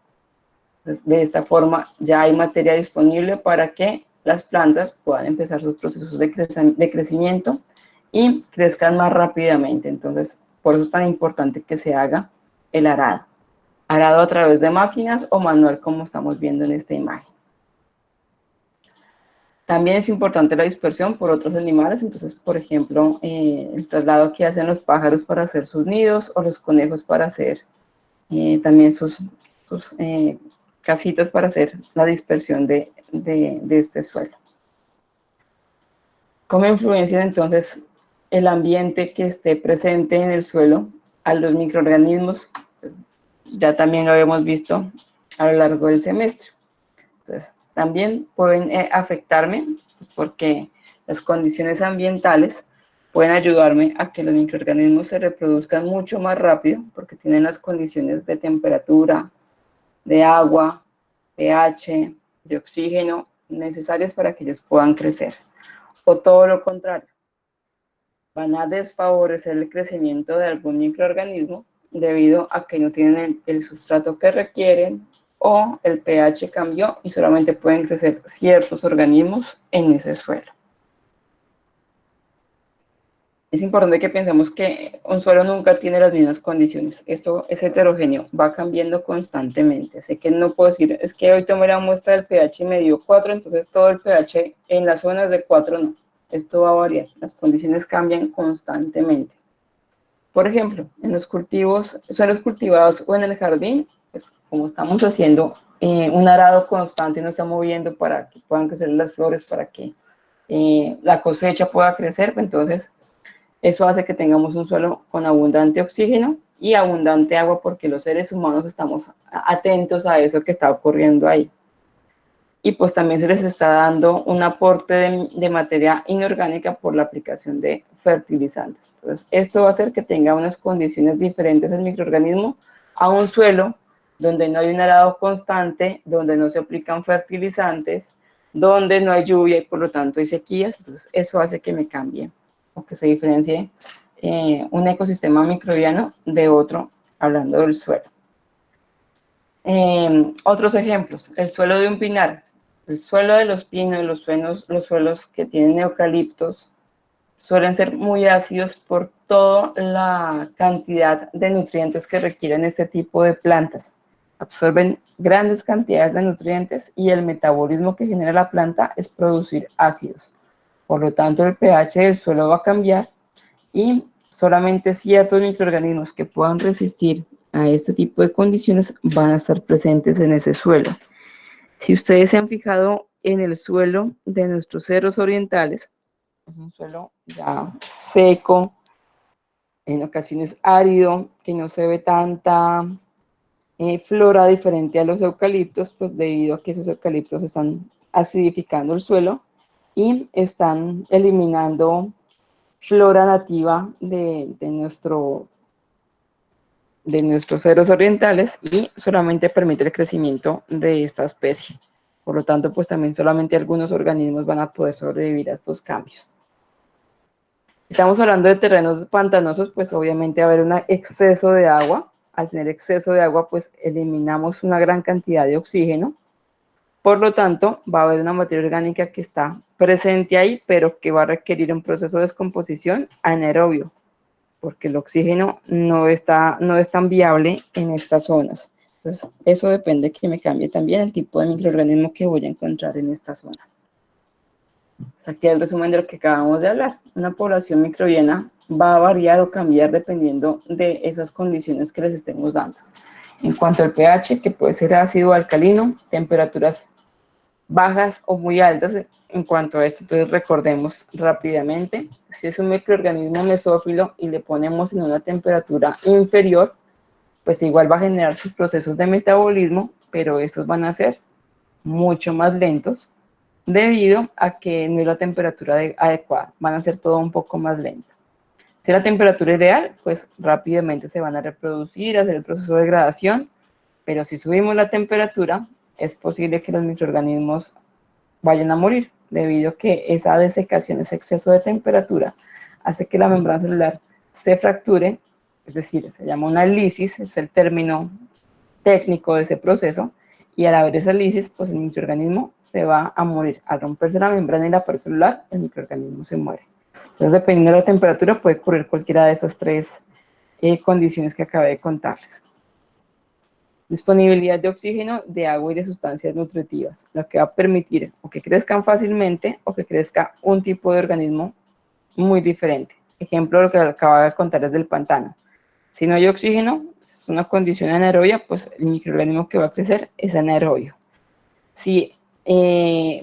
Entonces, de esta forma ya hay materia disponible para que las plantas puedan empezar sus procesos de crecimiento y crezcan más rápidamente. Entonces, por eso es tan importante que se haga el arado. Arado a través de máquinas o manual, como estamos viendo en esta imagen. También es importante la dispersión por otros animales, entonces, por ejemplo, el traslado que hacen los pájaros para hacer sus nidos o los conejos para hacer también sus casitas para hacer la dispersión de este suelo. ¿Cómo influencia entonces el ambiente que esté presente en el suelo a los microorganismos? Ya también lo hemos visto a lo largo del semestre. Entonces, también pueden afectarme, pues porque las condiciones ambientales pueden ayudarme a que los microorganismos se reproduzcan mucho más rápido, porque tienen las condiciones de temperatura, de agua, pH, de oxígeno necesarias para que ellos puedan crecer. O todo lo contrario, van a desfavorecer el crecimiento de algún microorganismo debido a que no tienen el sustrato que requieren o el pH cambió y solamente pueden crecer ciertos organismos en ese suelo. Es importante que pensemos que un suelo nunca tiene las mismas condiciones. Esto es heterogéneo, va cambiando constantemente. Así que no puedo decir, es que hoy tomé la muestra del pH y me dio 4, entonces todo el pH en las zonas de 4 no. Esto va a variar, las condiciones cambian constantemente. Por ejemplo, en los cultivos, suelos cultivados o en el jardín, pues como estamos haciendo un arado constante, nos está moviendo para que puedan crecer las flores, para que la cosecha pueda crecer, entonces eso hace que tengamos un suelo con abundante oxígeno y abundante agua porque los seres humanos estamos atentos a eso que está ocurriendo ahí. Y pues también se les está dando un aporte de materia inorgánica por la aplicación de fertilizantes. Entonces, esto va a hacer que tenga unas condiciones diferentes el microorganismo a un suelo donde no hay un arado constante, donde no se aplican fertilizantes, donde no hay lluvia y por lo tanto hay sequías. Entonces, eso hace que me cambie o que se diferencie un ecosistema microbiano de otro, hablando del suelo. Otros ejemplos, el suelo de un pinar. El suelo de los pinos, los suelos que tienen eucaliptos, suelen ser muy ácidos por toda la cantidad de nutrientes que requieren este tipo de plantas. Absorben grandes cantidades de nutrientes y el metabolismo que genera la planta es producir ácidos. Por lo tanto, el pH del suelo va a cambiar y solamente ciertos microorganismos que puedan resistir a este tipo de condiciones van a estar presentes en ese suelo. Si ustedes se han fijado en el suelo de nuestros cerros orientales, es un suelo ya seco, en ocasiones árido, que no se ve tanta flora diferente a los eucaliptos, pues debido a que esos eucaliptos están acidificando el suelo y están eliminando flora nativa de nuestros cerros orientales y solamente permite el crecimiento de esta especie. Por lo tanto, pues también solamente algunos organismos van a poder sobrevivir a estos cambios. Estamos hablando de terrenos pantanosos, pues obviamente va a haber un exceso de agua. Al tener exceso de agua, pues eliminamos una gran cantidad de oxígeno. Por lo tanto, va a haber una materia orgánica que está presente ahí, pero que va a requerir un proceso de descomposición anaerobio, porque el oxígeno no es tan viable en estas zonas. Entonces, eso depende que me cambie también el tipo de microorganismo que voy a encontrar en esta zona. Aquí el resumen de lo que acabamos de hablar. Una población microbiana va a variar o cambiar dependiendo de esas condiciones que les estemos dando. En cuanto al pH, que puede ser ácido o alcalino, temperaturas bajas o muy altas en cuanto a esto. Entonces recordemos rápidamente, si es un microorganismo mesófilo y le ponemos en una temperatura inferior, pues igual va a generar sus procesos de metabolismo, pero estos van a ser mucho más lentos debido a que no es la temperatura adecuada, van a ser todo un poco más lento. Si la temperatura ideal, pues rápidamente se van a reproducir, hacer el proceso de degradación, pero si subimos la temperatura, es posible que los microorganismos vayan a morir, debido a que esa desecación, ese exceso de temperatura, hace que la membrana celular se fracture, es decir, se llama una lisis, es el término técnico de ese proceso, y al haber esa lisis, pues el microorganismo se va a morir. Al romperse la membrana y la pared celular, el microorganismo se muere. Entonces, dependiendo de la temperatura, puede ocurrir cualquiera de esas tres condiciones que acabé de contarles. Disponibilidad de oxígeno, de agua y de sustancias nutritivas, lo que va a permitir o que crezcan fácilmente o que crezca un tipo de organismo muy diferente. Ejemplo, lo que acabo de contar es del pantano. Si no hay oxígeno, es una condición anaerobia, pues el microorganismo que va a crecer es anaerobio. Si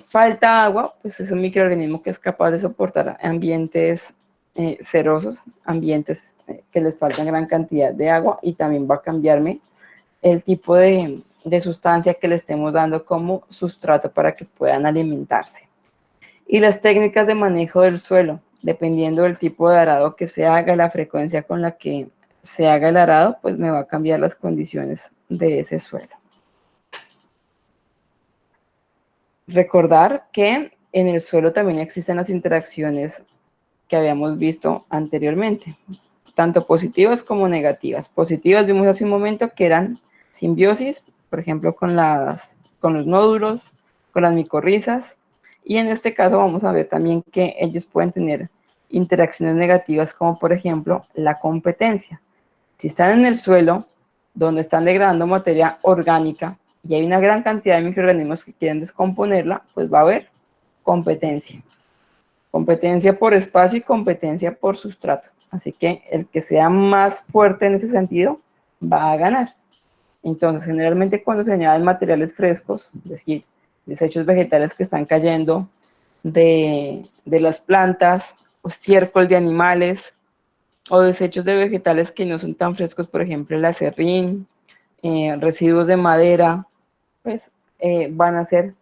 falta agua, pues es un microorganismo que es capaz de soportar ambientes cerosos, ambientes que les faltan gran cantidad de agua, y también va a cambiarme el tipo de sustancia que le estemos dando como sustrato para que puedan alimentarse. Y las técnicas de manejo del suelo, dependiendo del tipo de arado que se haga, la frecuencia con la que se haga el arado, pues me va a cambiar las condiciones de ese suelo. Recordar que en el suelo también existen las interacciones que habíamos visto anteriormente, tanto positivas como negativas. Positivas vimos hace un momento que eran simbiosis, por ejemplo, con los nódulos, con las micorrizas, y en este caso vamos a ver también que ellos pueden tener interacciones negativas como por ejemplo la competencia. Si están en el suelo, donde están degradando materia orgánica y hay una gran cantidad de microorganismos que quieren descomponerla, pues va a haber competencia. Competencia por espacio y competencia por sustrato. Así que el que sea más fuerte en ese sentido va a ganar. Entonces, generalmente cuando se añaden materiales frescos, es decir, desechos vegetales que están cayendo de las plantas, o estiércol de animales, o desechos de vegetales que no son tan frescos, por ejemplo, el acerrín, residuos de madera, pues van a ser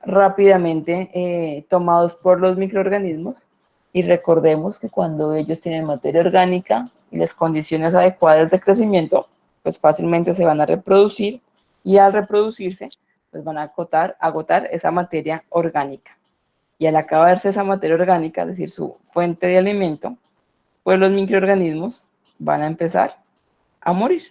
rápidamente tomados por los microorganismos. Y recordemos que cuando ellos tienen materia orgánica y las condiciones adecuadas de crecimiento, pues fácilmente se van a reproducir, y al reproducirse, pues van a agotar esa materia orgánica. Y al acabarse esa materia orgánica, es decir, su fuente de alimento, pues los microorganismos van a empezar a morir.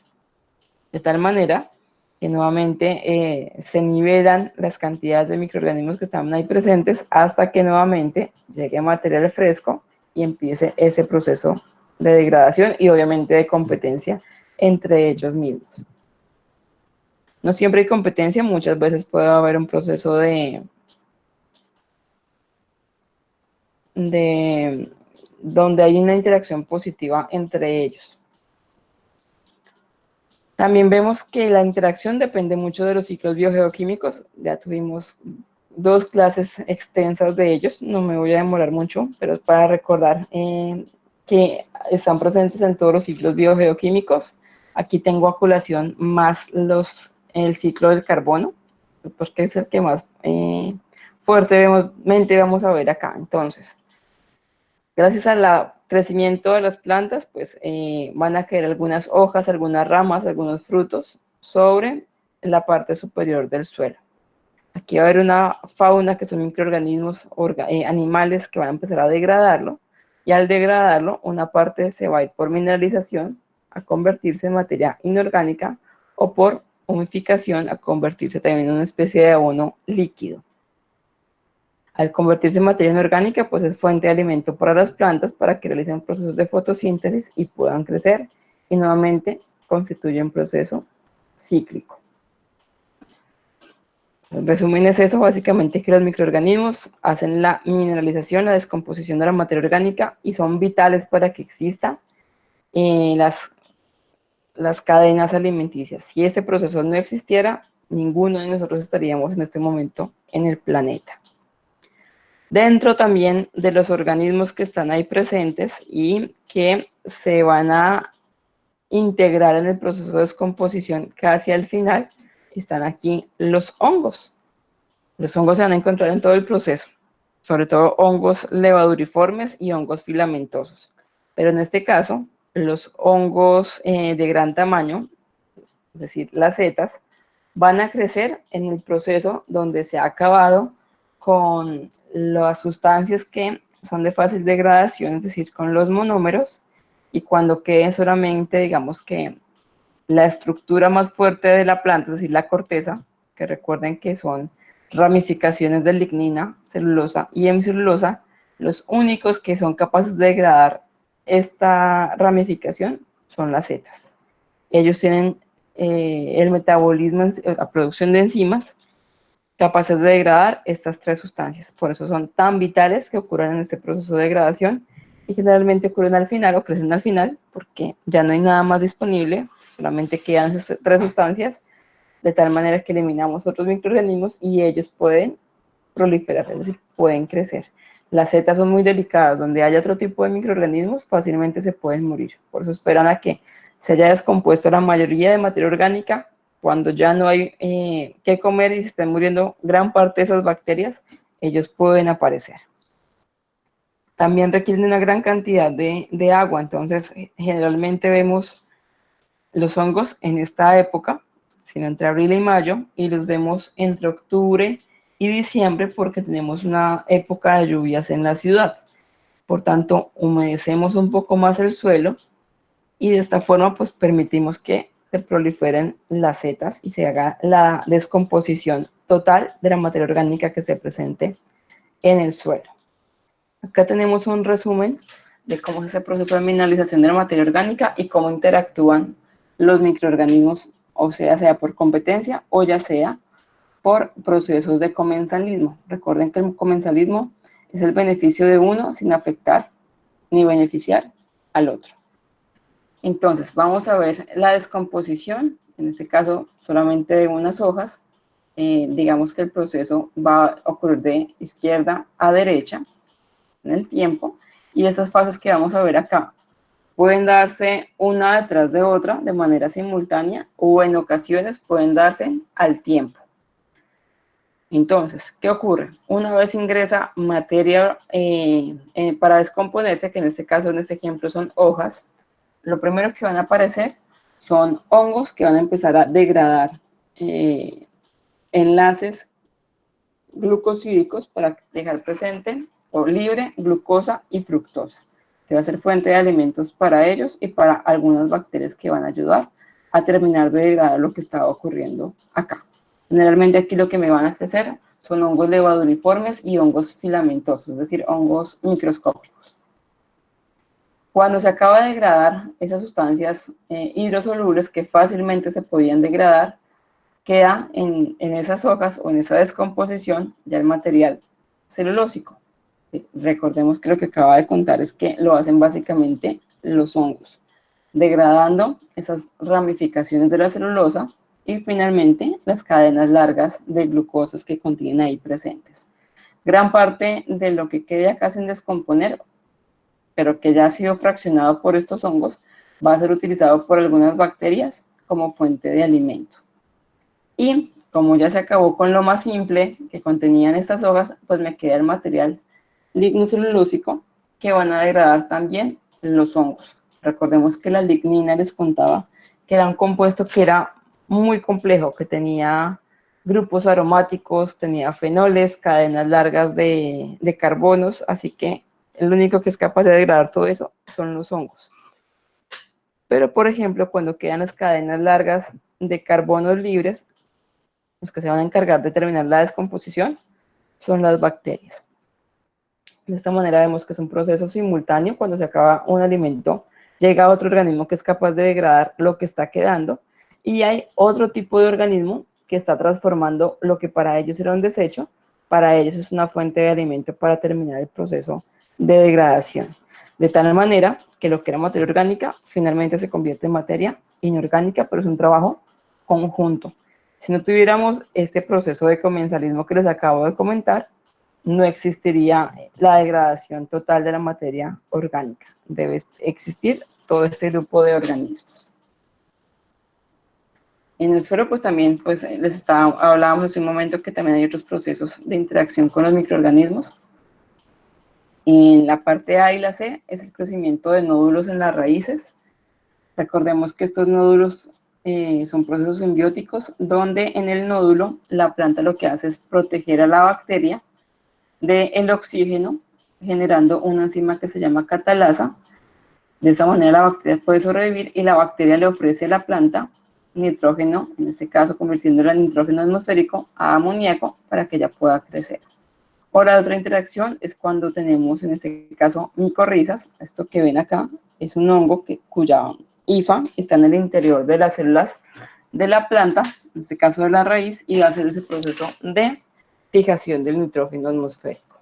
De tal manera que nuevamente se nivelan las cantidades de microorganismos que están ahí presentes hasta que nuevamente llegue material fresco y empiece ese proceso de degradación y obviamente de competencia entre ellos mismos. No siempre hay competencia, muchas veces puede haber un proceso de donde hay una interacción positiva entre ellos. También vemos que la interacción depende mucho de los ciclos biogeoquímicos. Ya tuvimos 2 clases extensas de ellos, no me voy a demorar mucho, pero es para recordar que están presentes en todos los ciclos biogeoquímicos. Aquí tengo a colación más el ciclo del carbono, porque es el que más fuertemente vamos a ver acá. Entonces, gracias al crecimiento de las plantas, pues van a caer algunas hojas, algunas ramas, algunos frutos sobre la parte superior del suelo. Aquí va a haber una fauna que son microorganismos, animales que van a empezar a degradarlo, y al degradarlo, una parte se va a ir por mineralización a convertirse en materia inorgánica, o por humificación a convertirse también en una especie de abono líquido. Al convertirse en materia inorgánica, pues es fuente de alimento para las plantas para que realicen procesos de fotosíntesis y puedan crecer, y nuevamente constituye un proceso cíclico. En resumen es eso, básicamente, que los microorganismos hacen la mineralización, la descomposición de la materia orgánica, y son vitales para que exista las cadenas alimenticias. Si este proceso no existiera, ninguno de nosotros estaríamos en este momento en el planeta. Dentro también de los organismos que están ahí presentes y que se van a integrar en el proceso de descomposición casi al final, están aquí los hongos. Los hongos se van a encontrar en todo el proceso, sobre todo hongos levaduriformes y hongos filamentosos. Pero en este caso, los hongos de gran tamaño, es decir, las setas, van a crecer en el proceso donde se ha acabado con las sustancias que son de fácil degradación, es decir, con los monómeros, y cuando quede solamente, digamos que la estructura más fuerte de la planta, es decir, la corteza, que recuerden que son ramificaciones de lignina, celulosa y hemicelulosa, los únicos que son capaces de degradar esta ramificación son las setas. Ellos tienen el metabolismo, la producción de enzimas capaces de degradar estas 3 sustancias. Por eso son tan vitales que ocurren en este proceso de degradación, y generalmente ocurren al final o crecen al final porque ya no hay nada más disponible, solamente quedan estas 3 sustancias, de tal manera que eliminamos otros microorganismos y ellos pueden proliferar, es decir, pueden crecer. Las setas son muy delicadas, donde haya otro tipo de microorganismos fácilmente se pueden morir. Por eso esperan a que se haya descompuesto la mayoría de materia orgánica. Cuando ya no hay que comer y se están muriendo gran parte de esas bacterias, ellos pueden aparecer. También requieren una gran cantidad de agua, entonces generalmente vemos los hongos en esta época, sino entre abril y mayo, y los vemos entre octubre y diciembre porque tenemos una época de lluvias en la ciudad. Por tanto, humedecemos un poco más el suelo, y de esta forma pues permitimos que se proliferen las setas y se haga la descomposición total de la materia orgánica que esté presente en el suelo. Acá tenemos un resumen de cómo es ese proceso de mineralización de la materia orgánica y cómo interactúan los microorganismos, o sea por competencia o ya sea por procesos de comensalismo. Recuerden que el comensalismo es el beneficio de uno sin afectar ni beneficiar al otro. Entonces, vamos a ver la descomposición, en este caso solamente de unas hojas. Digamos que el proceso va a ocurrir de izquierda a derecha en el tiempo, y estas fases que vamos a ver acá pueden darse una detrás de otra de manera simultánea o en ocasiones pueden darse al tiempo. Entonces, ¿qué ocurre? Una vez ingresa materia para descomponerse, que en este caso, en este ejemplo son hojas, lo primero que van a aparecer son hongos que van a empezar a degradar enlaces glucosídicos para dejar presente o libre glucosa y fructosa, que va a ser fuente de alimentos para ellos y para algunas bacterias que van a ayudar a terminar de degradar lo que estaba ocurriendo acá. Generalmente aquí lo que me van a crecer son hongos levaduriformes y hongos filamentosos, es decir, hongos microscópicos. Cuando se acaba de degradar esas sustancias hidrosolubles que fácilmente se podían degradar, queda en esas hojas o en esa descomposición ya el material celulósico. Recordemos que lo que acaba de contar es que lo hacen básicamente los hongos, degradando esas ramificaciones de la celulosa y finalmente las cadenas largas de glucosas que contienen ahí presentes. Gran parte de lo que quede acá sin descomponer, pero que ya ha sido fraccionado por estos hongos, va a ser utilizado por algunas bacterias como fuente de alimento. Y como ya se acabó con lo más simple que contenían estas hojas, pues me queda el material lignocelulósico que van a degradar también los hongos. Recordemos que la lignina, les contaba, que era un compuesto que era muy complejo, que tenía grupos aromáticos, tenía fenoles, cadenas largas de carbonos, así que el único que es capaz de degradar todo eso son los hongos. Pero, por ejemplo, cuando quedan las cadenas largas de carbonos libres, los que se van a encargar de terminar la descomposición son las bacterias. De esta manera vemos que es un proceso simultáneo. Cuando se acaba un alimento, llega otro organismo que es capaz de degradar lo que está quedando, y hay otro tipo de organismo que está transformando lo que para ellos era un desecho, para ellos es una fuente de alimento para terminar el proceso de degradación. De tal manera que lo que era materia orgánica finalmente se convierte en materia inorgánica, pero es un trabajo conjunto. Si no tuviéramos este proceso de comensalismo que les acabo de comentar, no existiría la degradación total de la materia orgánica. Debe existir todo este grupo de organismos. En el suelo, pues también hablábamos hace un momento que también hay otros procesos de interacción con los microorganismos. En la parte A y la C es el crecimiento de nódulos en las raíces. Recordemos que estos nódulos son procesos simbióticos donde en el nódulo la planta lo que hace es proteger a la bacteria del oxígeno, generando una enzima que se llama catalasa. De esta manera la bacteria puede sobrevivir y la bacteria le ofrece a la planta nitrógeno, en este caso convirtiéndolo en nitrógeno atmosférico a amoníaco para que ella pueda crecer. Ahora, otra interacción es cuando tenemos en este caso micorrizas. Esto que ven acá es un hongo cuya hifa está en el interior de las células de la planta, en este caso de la raíz, y va a hacer ese proceso de fijación del nitrógeno atmosférico.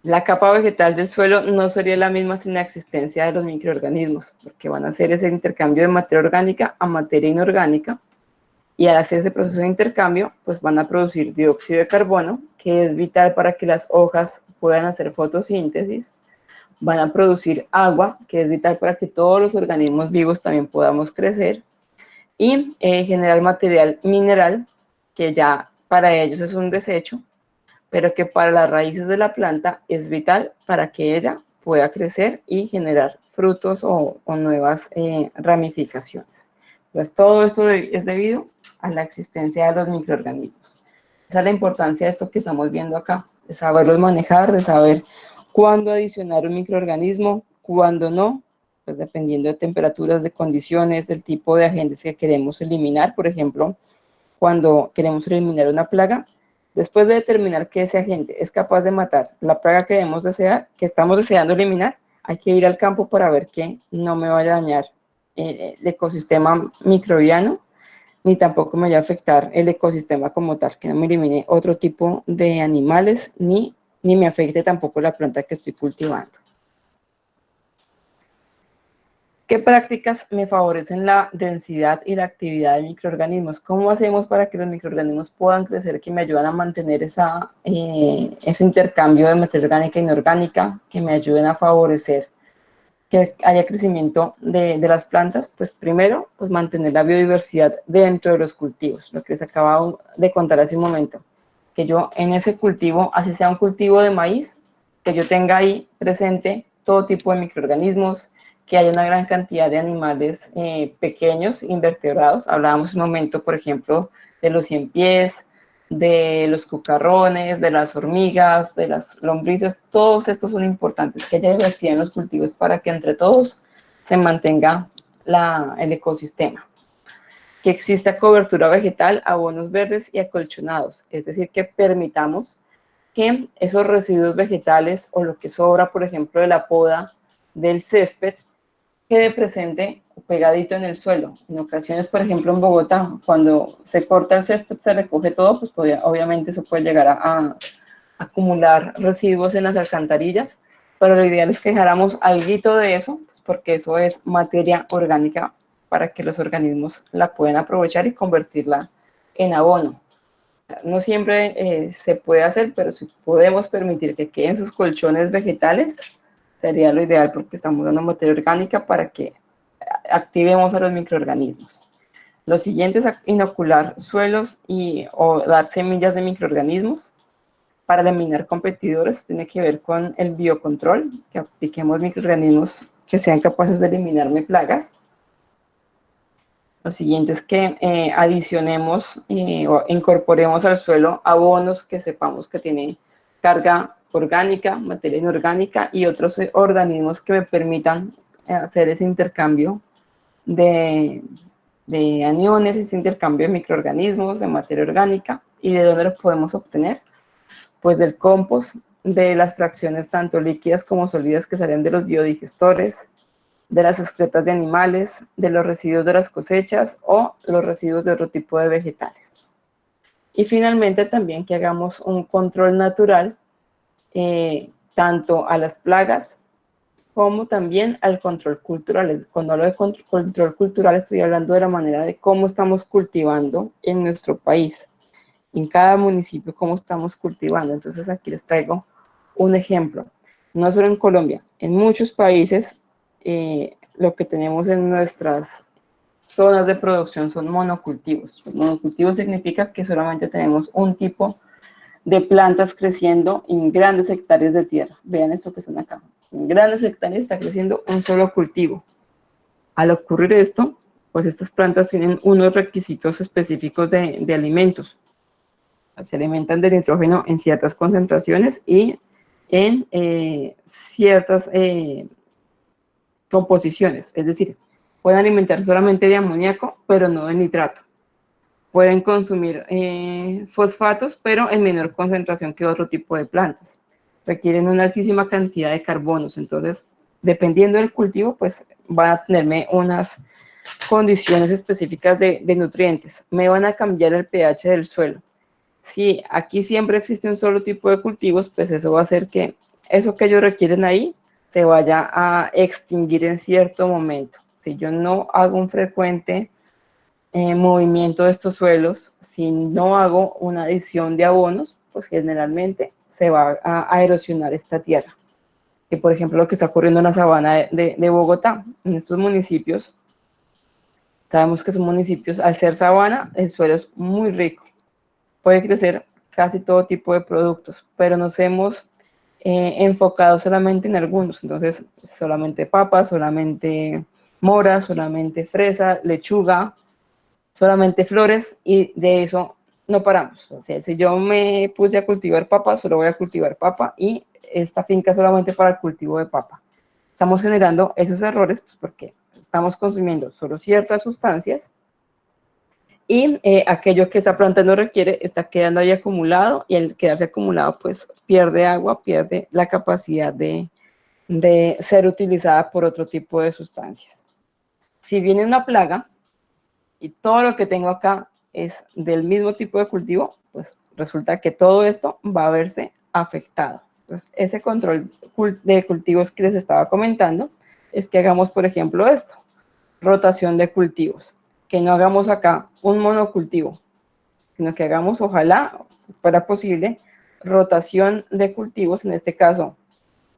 La capa vegetal del suelo no sería la misma sin la existencia de los microorganismos, porque van a hacer ese intercambio de materia orgánica a materia inorgánica, y al hacer ese proceso de intercambio, pues van a producir dióxido de carbono, que es vital para que las hojas puedan hacer fotosíntesis. Van a producir agua, que es vital para que todos los organismos vivos también podamos crecer, y generar material mineral, que ya para ellos es un desecho, pero que para las raíces de la planta es vital para que ella pueda crecer y generar frutos o nuevas ramificaciones. Entonces, todo esto es debido a la existencia de los microorganismos. Esa es la importancia de esto que estamos viendo acá, de saberlos manejar, de saber cuándo adicionar un microorganismo, cuándo no, pues dependiendo de temperaturas, de condiciones, del tipo de agentes que queremos eliminar. Por ejemplo, cuando queremos eliminar una plaga, Después de determinar que ese agente es capaz de matar la plaga que estamos deseando eliminar, hay que ir al campo para ver que no me vaya a dañar el ecosistema microbiano, ni tampoco me vaya a afectar el ecosistema como tal, que no me elimine otro tipo de animales, ni me afecte tampoco la planta que estoy cultivando. ¿Qué prácticas me favorecen la densidad y la actividad de microorganismos? ¿Cómo hacemos para que los microorganismos puedan crecer, que me ayudan a mantener ese intercambio de materia orgánica e inorgánica, que me ayuden a favorecer que haya crecimiento de las plantas? Pues primero, pues mantener la biodiversidad dentro de los cultivos, lo que les acabo de contar hace un momento, que yo en ese cultivo, así sea un cultivo de maíz, que yo tenga ahí presente todo tipo de microorganismos, que haya una gran cantidad de animales pequeños, invertebrados. Hablábamos un momento, por ejemplo, de los ciempiés, de los cucarrones, de las hormigas, de las lombrices. Todos estos son importantes, que haya diversidad en los cultivos para que entre todos se mantenga el ecosistema. Que exista cobertura vegetal, abonos verdes y acolchonados, es decir, que permitamos que esos residuos vegetales o lo que sobra, por ejemplo, de la poda del césped, quede presente pegadito en el suelo. En ocasiones, por ejemplo, en Bogotá, cuando se corta el césped, se recoge todo, pues obviamente eso puede llegar a acumular residuos en las alcantarillas, pero lo ideal es que dejáramos alguito de eso, pues porque eso es materia orgánica para que los organismos la puedan aprovechar y convertirla en abono. No siempre se puede hacer, pero si podemos permitir que queden sus colchones vegetales, sería lo ideal, porque estamos dando materia orgánica para que activemos a los microorganismos. Lo siguiente es inocular suelos o dar semillas de microorganismos para eliminar competidores. Tiene que ver con el biocontrol, que apliquemos microorganismos que sean capaces de eliminarme plagas. Lo siguiente es que adicionemos o incorporemos al suelo abonos que sepamos que tienen carga orgánica, materia inorgánica y otros organismos que me permitan hacer ese intercambio de aniones, ese intercambio de microorganismos, de materia orgánica. ¿Y de dónde los podemos obtener? Pues del compost, de las fracciones tanto líquidas como sólidas que salen de los biodigestores, de las excretas de animales, de los residuos de las cosechas o los residuos de otro tipo de vegetales. Y finalmente también que hagamos un control natural tanto a las plagas como también al control cultural. Cuando hablo de control cultural estoy hablando de la manera de cómo estamos cultivando en nuestro país, en cada municipio cómo estamos cultivando. Entonces aquí les traigo un ejemplo. No solo en Colombia, en muchos países lo que tenemos en nuestras zonas de producción son monocultivos. Monocultivos significa que solamente tenemos un tipo de plantas creciendo en grandes hectáreas de tierra. Vean esto que están acá. En grandes hectáreas está creciendo un solo cultivo. Al ocurrir esto, pues estas plantas tienen unos requisitos específicos de alimentos. Se alimentan de nitrógeno en ciertas concentraciones y en ciertas composiciones, es decir, pueden alimentarse solamente de amoníaco, pero no de nitrato. Pueden consumir fosfatos, pero en menor concentración que otro tipo de plantas. Requieren una altísima cantidad de carbonos, entonces, dependiendo del cultivo, pues van a tenerme unas condiciones específicas de nutrientes. Me van a cambiar el pH del suelo. Si aquí siempre existe un solo tipo de cultivos, pues eso va a hacer que eso que ellos requieren ahí se vaya a extinguir en cierto momento. Si yo no hago un frecuente movimiento de estos suelos, si no hago una adición de abonos, pues generalmente se va a erosionar esta tierra. Que por ejemplo lo que está ocurriendo en la sabana de Bogotá, en estos municipios, sabemos que son municipios, al ser sabana, el suelo es muy rico. Puede crecer casi todo tipo de productos, pero nos hemos enfocado solamente en algunos. Entonces, solamente papa, solamente mora, solamente fresa, lechuga, solamente flores, y de eso no paramos. O sea, si yo me puse a cultivar papa, solo voy a cultivar papa, y esta finca solamente para el cultivo de papa. Estamos generando esos errores pues, porque estamos consumiendo solo ciertas sustancias y aquello que esa planta no requiere está quedando ahí acumulado, y al quedarse acumulado pues pierde agua, pierde la capacidad de ser utilizada por otro tipo de sustancias. Si viene una plaga y todo lo que tengo acá es del mismo tipo de cultivo, pues resulta que todo esto va a verse afectado. Entonces, ese control de cultivos que les estaba comentando es que hagamos, por ejemplo, esto, rotación de cultivos, que no hagamos acá un monocultivo, sino que hagamos, ojalá fuera posible, rotación de cultivos. En este caso,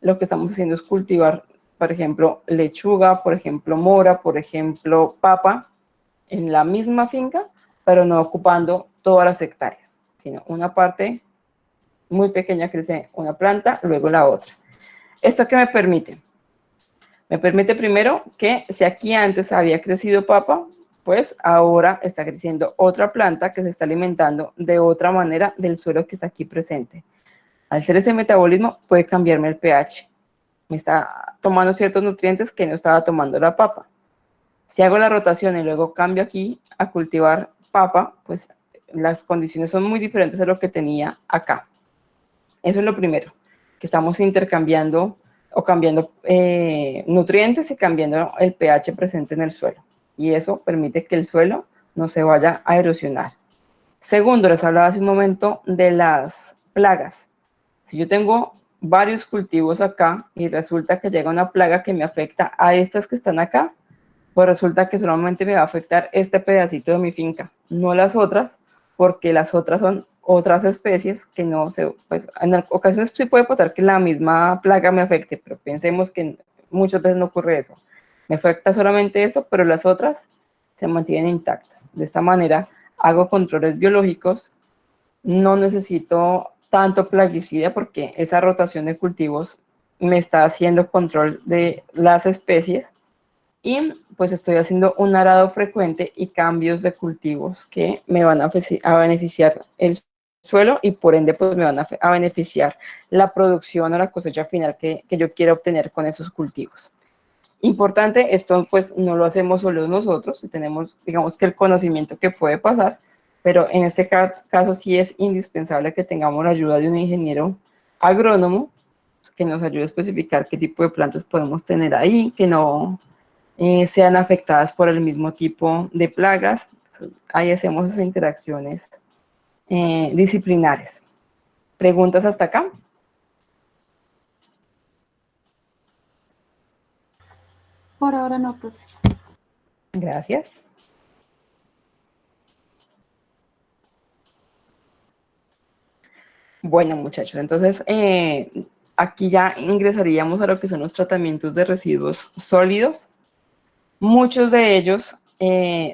lo que estamos haciendo es cultivar, por ejemplo, lechuga, por ejemplo, mora, por ejemplo, papa, en la misma finca, pero no ocupando todas las hectáreas, sino una parte muy pequeña crece una planta, luego la otra. ¿Esto qué me permite? Me permite primero que si aquí antes había crecido papa, pues ahora está creciendo otra planta que se está alimentando de otra manera del suelo que está aquí presente. Al ser ese metabolismo puede cambiarme el pH. Me está tomando ciertos nutrientes que no estaba tomando la papa. Si hago la rotación y luego cambio aquí a cultivar papa, pues las condiciones son muy diferentes a lo que tenía acá. Eso es lo primero, que estamos intercambiando o cambiando nutrientes y cambiando el pH presente en el suelo. Y eso permite que el suelo no se vaya a erosionar. Segundo, les hablaba hace un momento de las plagas. Si yo tengo varios cultivos acá y resulta que llega una plaga que me afecta a estas que están acá, pues resulta que solamente me va a afectar este pedacito de mi finca, no las otras, porque las otras son otras especies que no se, pues en ocasiones sí puede pasar que la misma plaga me afecte, pero pensemos que muchas veces no ocurre eso. Me afecta solamente esto, pero las otras se mantienen intactas. De esta manera hago controles biológicos, no necesito tanto plaguicida porque esa rotación de cultivos me está haciendo control de las especies, y pues estoy haciendo un arado frecuente y cambios de cultivos que me van a beneficiar el suelo, y por ende pues me van a beneficiar la producción o la cosecha final que yo quiera obtener con esos cultivos. Importante, esto pues no lo hacemos solo nosotros, tenemos digamos que el conocimiento que puede pasar, pero en este caso sí es indispensable que tengamos la ayuda de un ingeniero agrónomo que nos ayude a especificar qué tipo de plantas podemos tener ahí, que no sean afectadas por el mismo tipo de plagas. Ahí hacemos esas interacciones disciplinares. ¿Preguntas hasta acá? Por ahora no, profe. Gracias. Bueno, muchachos, entonces aquí ya ingresaríamos a lo que son los tratamientos de residuos sólidos. Muchos de ellos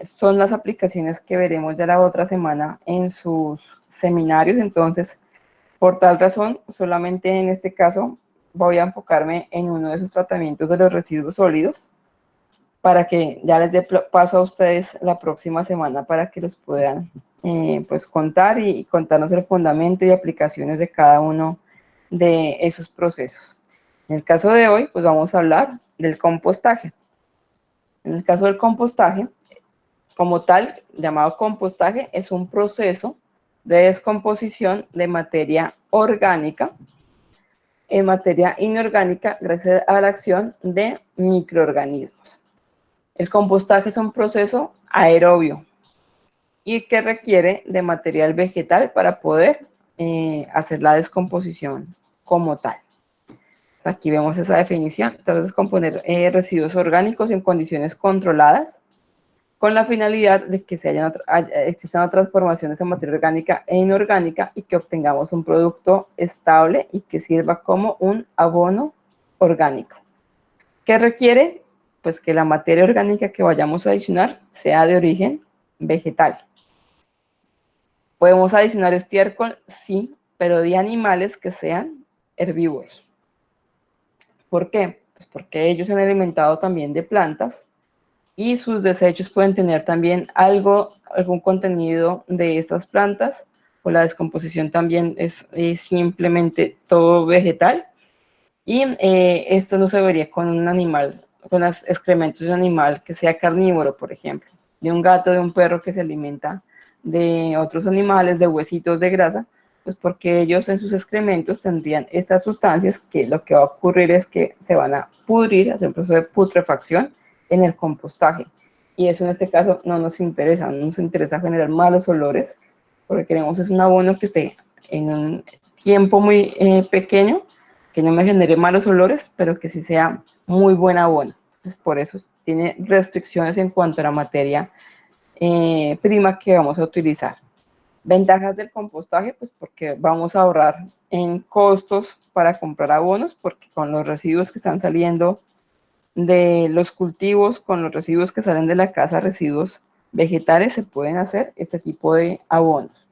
son las aplicaciones que veremos ya la otra semana en sus seminarios. Entonces, por tal razón, solamente en este caso voy a enfocarme en uno de esos tratamientos de los residuos sólidos para que ya les dé paso a ustedes la próxima semana para que los puedan pues contar y contarnos el fundamento y aplicaciones de cada uno de esos procesos. En el caso de hoy, pues vamos a hablar del compostaje. En el caso del compostaje, como tal, llamado compostaje, es un proceso de descomposición de materia orgánica en materia inorgánica gracias a la acción de microorganismos. El compostaje es un proceso aerobio y que requiere de material vegetal para poder hacer la descomposición como tal. Aquí vemos esa definición. Entonces, componer residuos orgánicos en condiciones controladas con la finalidad de que existan transformaciones en materia orgánica e inorgánica y que obtengamos un producto estable y que sirva como un abono orgánico. ¿Qué requiere? Pues que la materia orgánica que vayamos a adicionar sea de origen vegetal. ¿Podemos adicionar estiércol? Sí, pero de animales que sean herbívoros. ¿Por qué? Pues porque ellos se han alimentado también de plantas y sus desechos pueden tener también algún contenido de estas plantas, o la descomposición también es simplemente todo vegetal, y esto no se vería con un animal, con los excrementos de un animal que sea carnívoro, por ejemplo. de un gato, de un perro que se alimenta de otros animales, de huesitos de grasa, pues porque ellos en sus excrementos tendrían estas sustancias que lo que va a ocurrir es que se van a pudrir, hacer un proceso de putrefacción en el compostaje. Y eso en este caso no nos interesa generar malos olores, porque queremos es un abono que esté en un tiempo muy pequeño, que no me genere malos olores, pero que sí sea muy buen abono. Entonces, por eso tiene restricciones en cuanto a la materia prima que vamos a utilizar. Ventajas del compostaje, pues porque vamos a ahorrar en costos para comprar abonos, porque con los residuos que están saliendo de los cultivos, con los residuos que salen de la casa, residuos vegetales, se pueden hacer este tipo de abonos.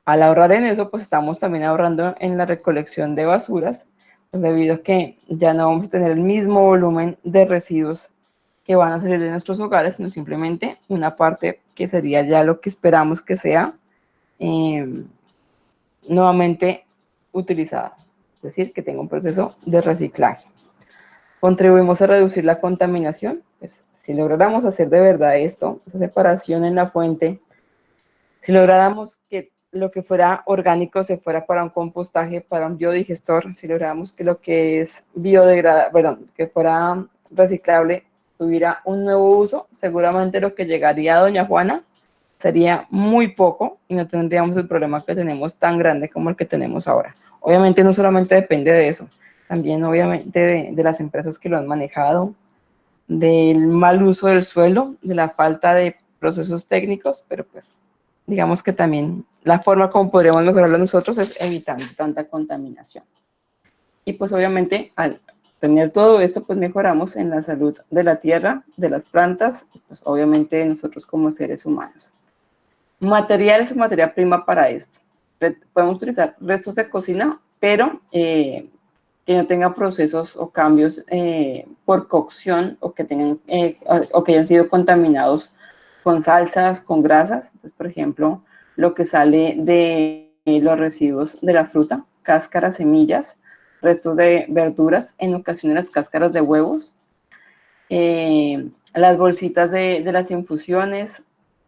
Al ahorrar en eso, pues estamos también ahorrando en la recolección de basuras, pues debido a que ya no vamos a tener el mismo volumen de residuos que van a salir de nuestros hogares, sino simplemente una parte que sería ya lo que esperamos que sea nuevamente utilizada, es decir, que tenga un proceso de reciclaje. Contribuimos a reducir la contaminación, pues si lográramos hacer de verdad esto, esa separación en la fuente, si lográramos que lo que fuera orgánico se fuera para un compostaje, para un biodigestor, si lográramos que lo que es biodegradable, perdón, que fuera reciclable, tuviera un nuevo uso, seguramente lo que llegaría a Doña Juana sería muy poco y no tendríamos el problema que tenemos tan grande como el que tenemos ahora. Obviamente no solamente depende de eso, también obviamente de las empresas que lo han manejado, del mal uso del suelo, de la falta de procesos técnicos, pero pues digamos que también la forma como podríamos mejorarlo nosotros es evitando tanta contaminación. Y pues obviamente al tener todo esto, pues mejoramos en la salud de la tierra, de las plantas, y pues obviamente de nosotros como seres humanos. Materiales o materia prima para esto. Podemos utilizar restos de cocina, pero que no tengan procesos o cambios por cocción o que hayan sido contaminados con salsas, con grasas. Entonces, por ejemplo, lo que sale de los residuos de la fruta, cáscaras, semillas, restos de verduras, en ocasiones las cáscaras de huevos, las bolsitas de las infusiones,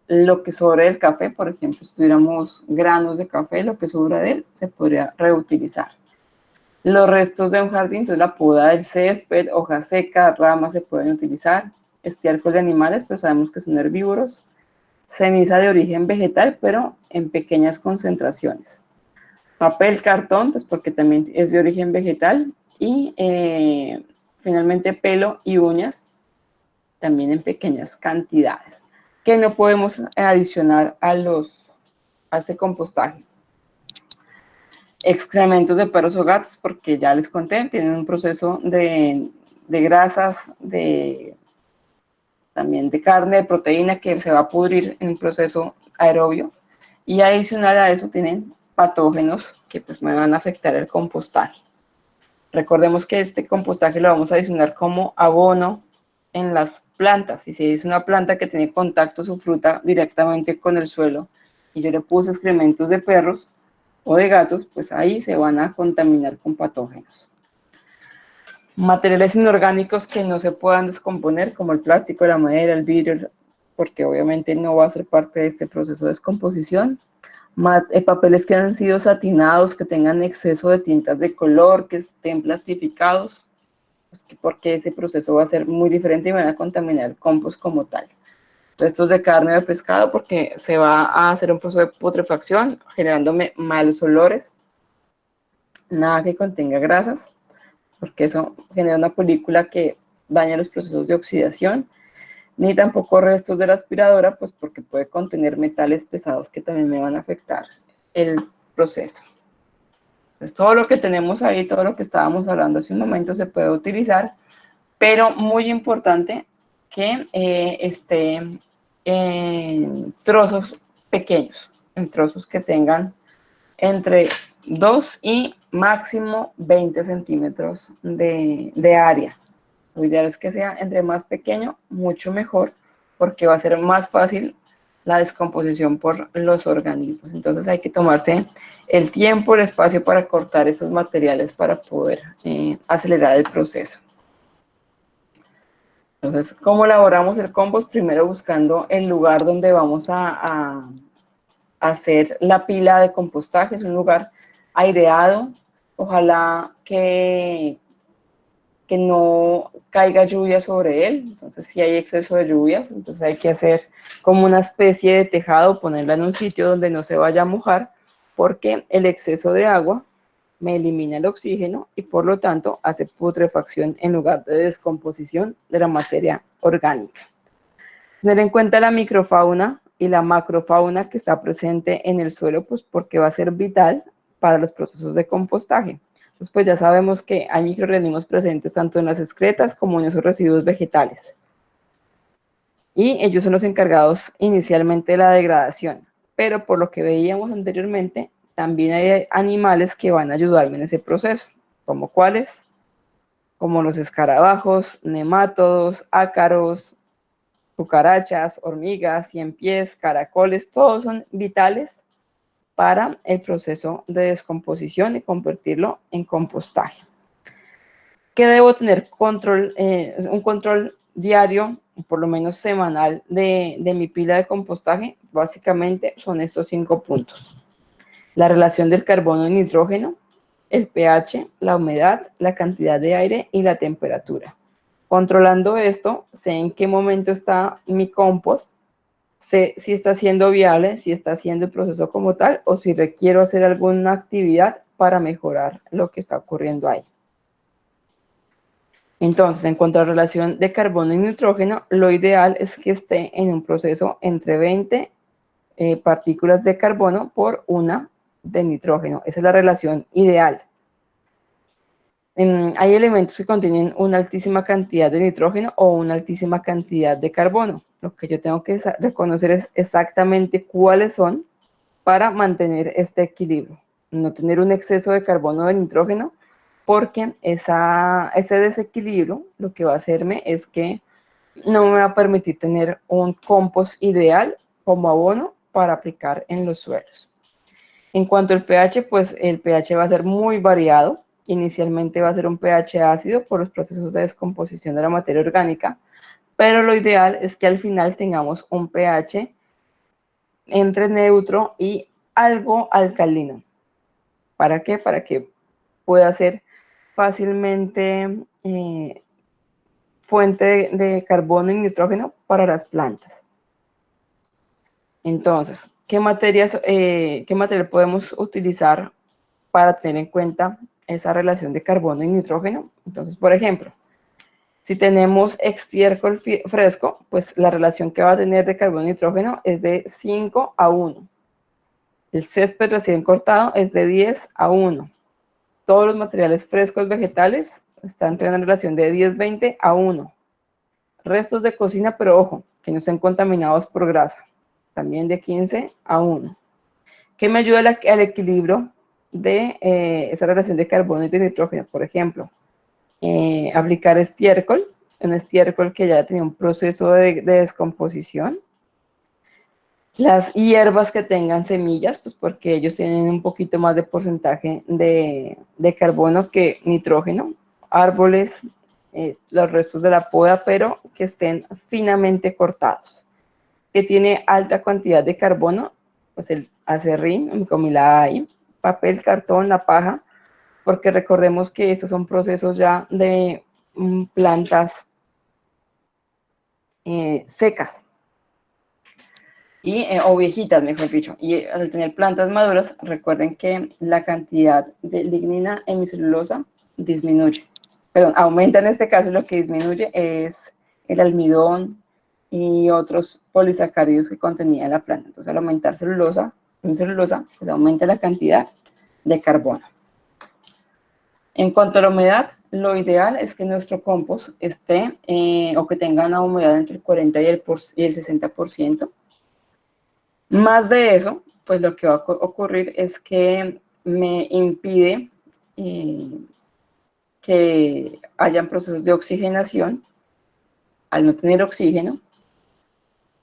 lo que sobra del café, por ejemplo, si tuviéramos granos de café, lo que sobra de él se podría reutilizar. Los restos de un jardín, entonces la poda del césped, hojas secas, ramas se pueden utilizar. Estiércol de animales, pues sabemos que son herbívoros. Ceniza de origen vegetal, pero en pequeñas concentraciones. Papel, cartón, pues porque también es de origen vegetal. Y finalmente pelo y uñas, también en pequeñas cantidades, que no podemos adicionar a este compostaje. Excrementos de perros o gatos, porque ya les conté, tienen un proceso de grasas, también de carne, de proteína, que se va a pudrir en un proceso aerobio, y adicional a eso tienen patógenos que pues me van a afectar el compostaje. Recordemos que este compostaje lo vamos a adicionar como abono en las plantas, y si es una planta que tiene contacto su fruta directamente con el suelo, y yo le puse excrementos de perros o de gatos, pues ahí se van a contaminar con patógenos. Materiales inorgánicos que no se puedan descomponer, como el plástico, la madera, el vidrio, porque obviamente no va a ser parte de este proceso de descomposición. Papeles que han sido satinados, que tengan exceso de tintas de color, que estén plastificados, pues porque ese proceso va a ser muy diferente y van a contaminar el compost como tal. Restos de carne o de pescado, porque se va a hacer un proceso de putrefacción, generándome malos olores. Nada que contenga grasas, porque eso genera una película que daña los procesos de oxidación. Ni tampoco restos de la aspiradora, pues porque puede contener metales pesados que también me van a afectar el proceso. Pues todo lo que tenemos ahí, todo lo que estábamos hablando hace un momento se puede utilizar, pero muy importante que esté en trozos pequeños, en trozos que tengan entre 2 y máximo 20 centímetros de área. Lo ideal es que sea entre más pequeño, mucho mejor, porque va a ser más fácil la descomposición por los organismos. Entonces hay que tomarse el tiempo, el espacio para cortar estos materiales para poder acelerar el proceso. Entonces, ¿cómo elaboramos el compost? Primero buscando el lugar donde vamos a hacer la pila de compostaje. Es un lugar aireado, ojalá que no caiga lluvia sobre él. Entonces, si hay exceso de lluvias, entonces hay que hacer como una especie de tejado, ponerla en un sitio donde no se vaya a mojar, porque el exceso de agua me elimina el oxígeno y por lo tanto hace putrefacción en lugar de descomposición de la materia orgánica. Tener en cuenta la microfauna y la macrofauna que está presente en el suelo, pues porque va a ser vital para los procesos de compostaje. Entonces, pues ya sabemos que hay microorganismos presentes tanto en las excretas como en esos residuos vegetales. Y ellos son los encargados inicialmente de la degradación. Pero por lo que veíamos anteriormente, también hay animales que van a ayudarme en ese proceso. ¿Como cuáles? Como los escarabajos, nemátodos, ácaros, cucarachas, hormigas, ciempiés, caracoles, todos son vitales para el proceso de descomposición y convertirlo en compostaje. ¿Qué debo tener? Un control diario, por lo menos semanal, de mi pila de compostaje. Básicamente son estos 5 puntos. La relación del carbono y nitrógeno, el pH, la humedad, la cantidad de aire y la temperatura. Controlando esto, sé en qué momento está mi compost, sé si está siendo viable, si está haciendo el proceso como tal o si requiero hacer alguna actividad para mejorar lo que está ocurriendo ahí. Entonces, en cuanto a la relación de carbono y nitrógeno, lo ideal es que esté en un proceso entre 20 partículas de carbono por 1 de nitrógeno. Esa es la relación ideal. Hay elementos que contienen una altísima cantidad de nitrógeno o una altísima cantidad de carbono. Lo que yo tengo que reconocer es exactamente cuáles son para mantener este equilibrio. No tener un exceso de carbono o de nitrógeno, porque ese desequilibrio lo que va a hacerme es que no me va a permitir tener un compost ideal como abono para aplicar en los suelos. En cuanto al pH, pues el pH va a ser muy variado. Inicialmente va a ser un pH ácido por los procesos de descomposición de la materia orgánica, pero lo ideal es que al final tengamos un pH entre neutro y algo alcalino. ¿Para qué? Para que pueda ser fácilmente fuente de carbono y nitrógeno para las plantas. Entonces, ¿qué material podemos utilizar para tener en cuenta esa relación de carbono y nitrógeno? Entonces, por ejemplo, si tenemos estiércol fresco, pues la relación que va a tener de carbono y nitrógeno es de 5 a 1. El césped recién cortado es de 10 a 1. Todos los materiales frescos vegetales están en una relación de 10-20 a 1. Restos de cocina, pero ojo, que no estén contaminados por grasa, también de 15 a 1. ¿Qué me ayuda al equilibrio de esa relación de carbono y de nitrógeno? Por ejemplo, aplicar estiércol, un estiércol que ya tenía un proceso de descomposición. Las hierbas que tengan semillas, pues porque ellos tienen un poquito más de porcentaje de carbono que nitrógeno. Árboles, los restos de la poda, pero que estén finamente cortados. Que tiene alta cantidad de carbono, pues el acerrín, el comilay, papel, cartón, la paja, porque recordemos que estos son procesos ya de plantas secas, o viejitas, mejor dicho. Y al tener plantas maduras, recuerden que la cantidad de lignina hemicelulosa disminuye. Perdón, aumenta en este caso, lo que disminuye es el almidón y otros polisacáridos que contenía la planta. Entonces, al aumentar celulosa, pues aumenta la cantidad de carbono. En cuanto a la humedad, lo ideal es que nuestro compost esté o que tenga una humedad entre el 40 y el 60%. Más de eso, pues lo que va a ocurrir es que me impide que hayan procesos de oxigenación. Al no tener oxígeno,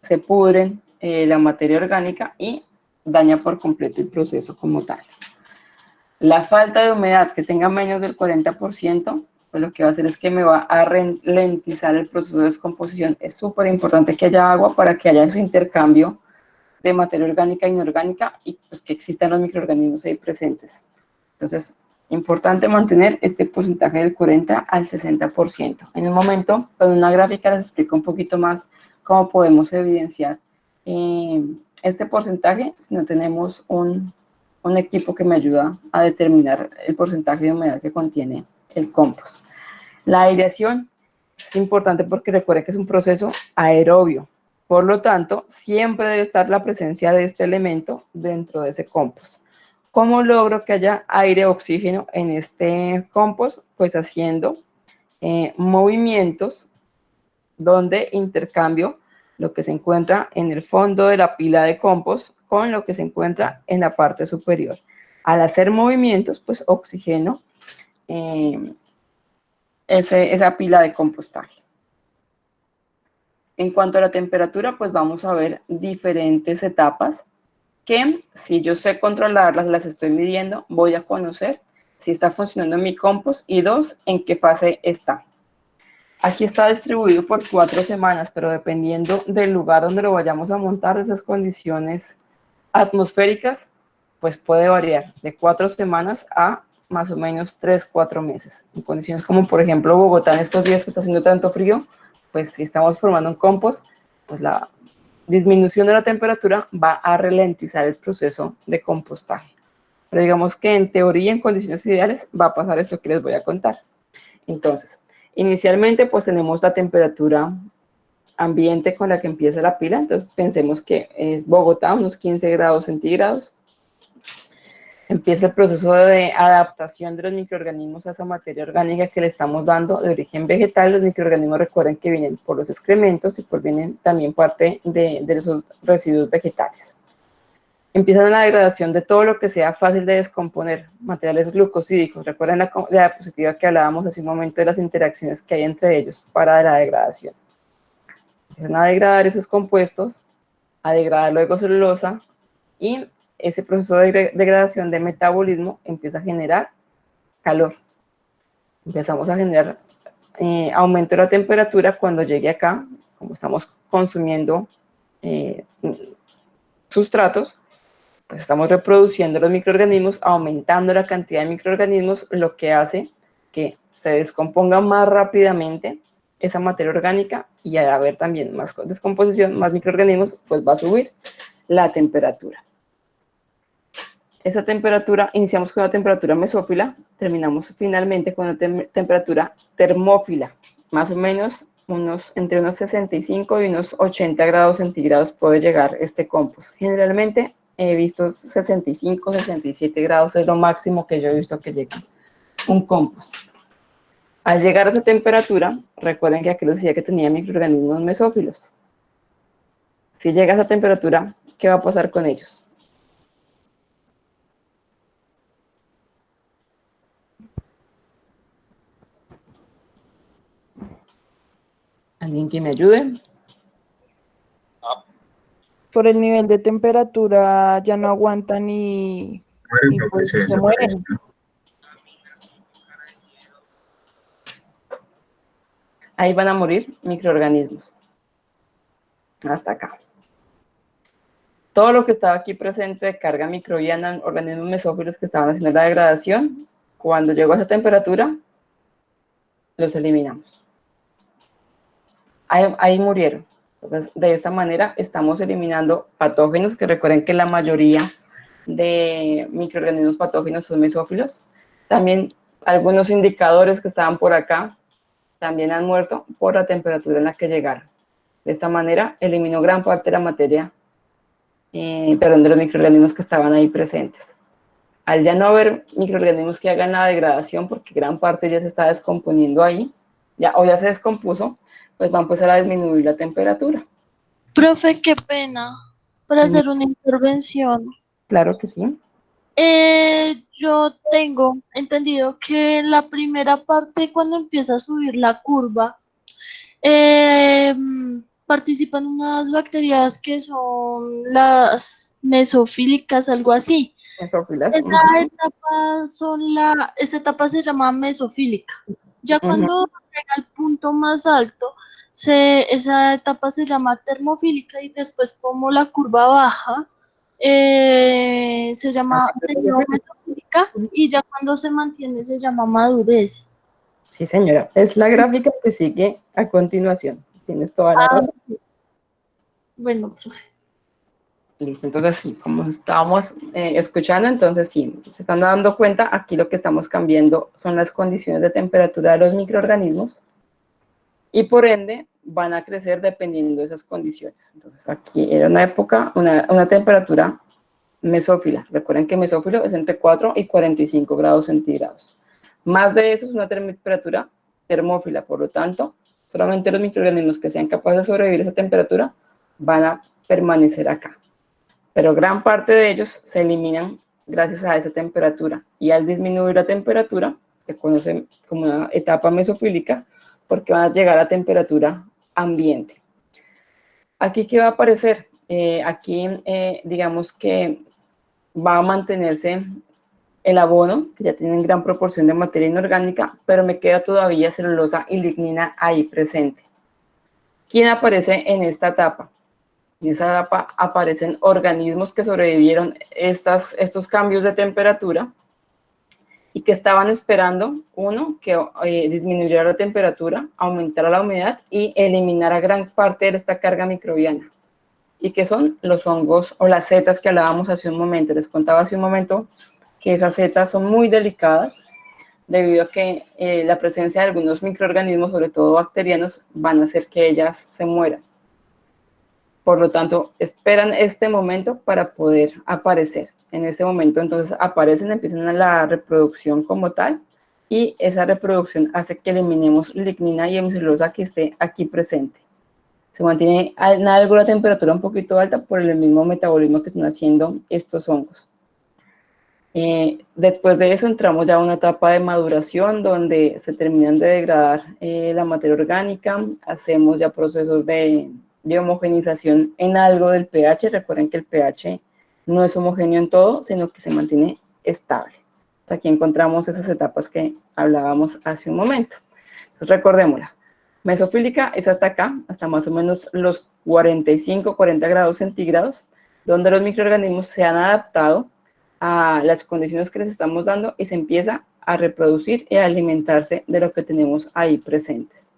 se pudren la materia orgánica y daña por completo el proceso como tal. La falta de humedad que tenga menos del 40%, pues lo que va a hacer es que me va a ralentizar el proceso de descomposición. Es súper importante que haya agua para que haya ese intercambio de materia orgánica e inorgánica y pues que existan los microorganismos ahí presentes. Entonces, importante mantener este porcentaje del 40 al 60%. En un momento, con una gráfica les explico un poquito más cómo podemos evidenciar este porcentaje si no tenemos un equipo que me ayuda a determinar el porcentaje de humedad que contiene el compost. La aireación es importante porque recuerde que es un proceso aerobio. Por lo tanto, siempre debe estar la presencia de este elemento dentro de ese compost. ¿Cómo logro que haya aire oxígeno en este compost? Pues haciendo movimientos donde intercambio lo que se encuentra en el fondo de la pila de compost con lo que se encuentra en la parte superior. Al hacer movimientos, pues oxigeno esa pila de compostaje. En cuanto a la temperatura, pues vamos a ver diferentes etapas que si yo sé controlarlas, las estoy midiendo, voy a conocer si está funcionando mi compost y dos, en qué fase está. Aquí está distribuido por 4 semanas, pero dependiendo del lugar donde lo vayamos a montar, de esas condiciones atmosféricas, pues puede variar de 4 semanas a más o menos 3, 4 meses. En condiciones como por ejemplo Bogotá en estos días que está haciendo tanto frío, pues si estamos formando un compost, pues la disminución de la temperatura va a ralentizar el proceso de compostaje. Pero digamos que en teoría, en condiciones ideales, va a pasar esto que les voy a contar. Entonces, inicialmente pues tenemos la temperatura ambiente con la que empieza la pila, entonces pensemos que es Bogotá, unos 15 grados centígrados. Empieza el proceso de adaptación de los microorganismos a esa materia orgánica que le estamos dando de origen vegetal. Los microorganismos recuerden que vienen por los excrementos y pues vienen también parte de esos residuos vegetales. Empiezan la degradación de todo lo que sea fácil de descomponer, materiales glucosídicos. Recuerden la diapositiva que hablábamos hace un momento de las interacciones que hay entre ellos para la degradación. Empiezan a degradar esos compuestos, a degradar luego celulosa y ese proceso de degradación de metabolismo empieza a generar calor. Empezamos a generar aumento de la temperatura cuando llegue acá, como estamos consumiendo sustratos, pues estamos reproduciendo los microorganismos, aumentando la cantidad de microorganismos, lo que hace que se descomponga más rápidamente esa materia orgánica y al haber también más descomposición, más microorganismos, pues va a subir la temperatura. Esa temperatura, iniciamos con una temperatura mesófila, terminamos finalmente con una temperatura termófila, más o menos entre unos 65 y unos 80 grados centígrados puede llegar este compost. Generalmente he visto 65, 67 grados, es lo máximo que yo he visto que llega un compost. Al llegar a esa temperatura, recuerden que aquí les decía que tenía microorganismos mesófilos. Si llega a esa temperatura, ¿qué va a pasar con ellos? ¿Alguien que me ayude? Por el nivel de temperatura ya no aguantan y pues se mueren. Ahí van a morir microorganismos. Hasta acá. Todo lo que estaba aquí presente de carga microbiana, organismos mesófilos que estaban haciendo la degradación, cuando llegó a esa temperatura, los eliminamos. Ahí murieron. Entonces, de esta manera estamos eliminando patógenos, que recuerden que la mayoría de microorganismos patógenos son mesófilos. También algunos indicadores que estaban por acá también han muerto por la temperatura en la que llegaron. De esta manera eliminó gran parte de la materia, de los microorganismos que estaban ahí presentes. Al ya no haber microorganismos que hagan la degradación, porque gran parte ya se está descomponiendo ahí, o ya se descompuso, pues va a empezar a disminuir la temperatura. Profe, qué pena para hacer una intervención. Claro que sí. Yo tengo entendido que la primera parte, cuando empieza a subir la curva, participan unas bacterias que son las mesofílicas, algo así. Mesófilas. Esa etapa se llama mesofílica. Ya cuando llega al punto más alto, esa etapa se llama termofílica y después como la curva baja, se llama mesofílica y ya cuando se mantiene se llama madurez. Sí, señora, es la gráfica que sigue a continuación. Tienes toda la razón. Bueno, pues, Listo, entonces sí, como estábamos escuchando, entonces sí, se están dando cuenta, aquí lo que estamos cambiando son las condiciones de temperatura de los microorganismos y por ende van a crecer dependiendo de esas condiciones. Entonces aquí era una época, una temperatura mesófila. Recuerden que mesófilo es entre 4 y 45 grados centígrados. Más de eso es una temperatura termófila, por lo tanto, solamente los microorganismos que sean capaces de sobrevivir a esa temperatura van a permanecer acá. Pero gran parte de ellos se eliminan gracias a esa temperatura. Y al disminuir la temperatura, se conoce como una etapa mesofílica, porque van a llegar a temperatura ambiente. ¿Aquí qué va a aparecer? Aquí, digamos que va a mantenerse el abono, que ya tienen gran proporción de materia inorgánica, pero me queda todavía celulosa y lignina ahí presente. ¿Quién aparece en esta etapa? En esa etapa aparecen organismos que sobrevivieron estos cambios de temperatura y que estaban esperando, uno, que disminuyera la temperatura, aumentara la humedad y eliminara gran parte de esta carga microbiana. ¿Y que son? Los hongos o las setas que hablábamos hace un momento. Les contaba hace un momento que esas setas son muy delicadas debido a que la presencia de algunos microorganismos, sobre todo bacterianos, van a hacer que ellas se mueran. Por lo tanto, esperan este momento para poder aparecer. En este momento, entonces, aparecen, empiezan la reproducción como tal, y esa reproducción hace que eliminemos lignina y hemicelulosa que esté aquí presente. Se mantiene en algo la temperatura un poquito alta por el mismo metabolismo que están haciendo estos hongos. Después de eso entramos ya a una etapa de maduración donde se terminan de degradar la materia orgánica, hacemos ya procesos de homogenización en algo del pH. Recuerden que el pH no es homogéneo en todo, sino que se mantiene estable. Aquí encontramos esas etapas que hablábamos hace un momento. Entonces, recordémosla. Mesofílica es hasta acá, hasta más o menos los 45, 40 grados centígrados, donde los microorganismos se han adaptado a las condiciones que les estamos dando y se empieza a reproducir y a alimentarse de lo que tenemos ahí presentes.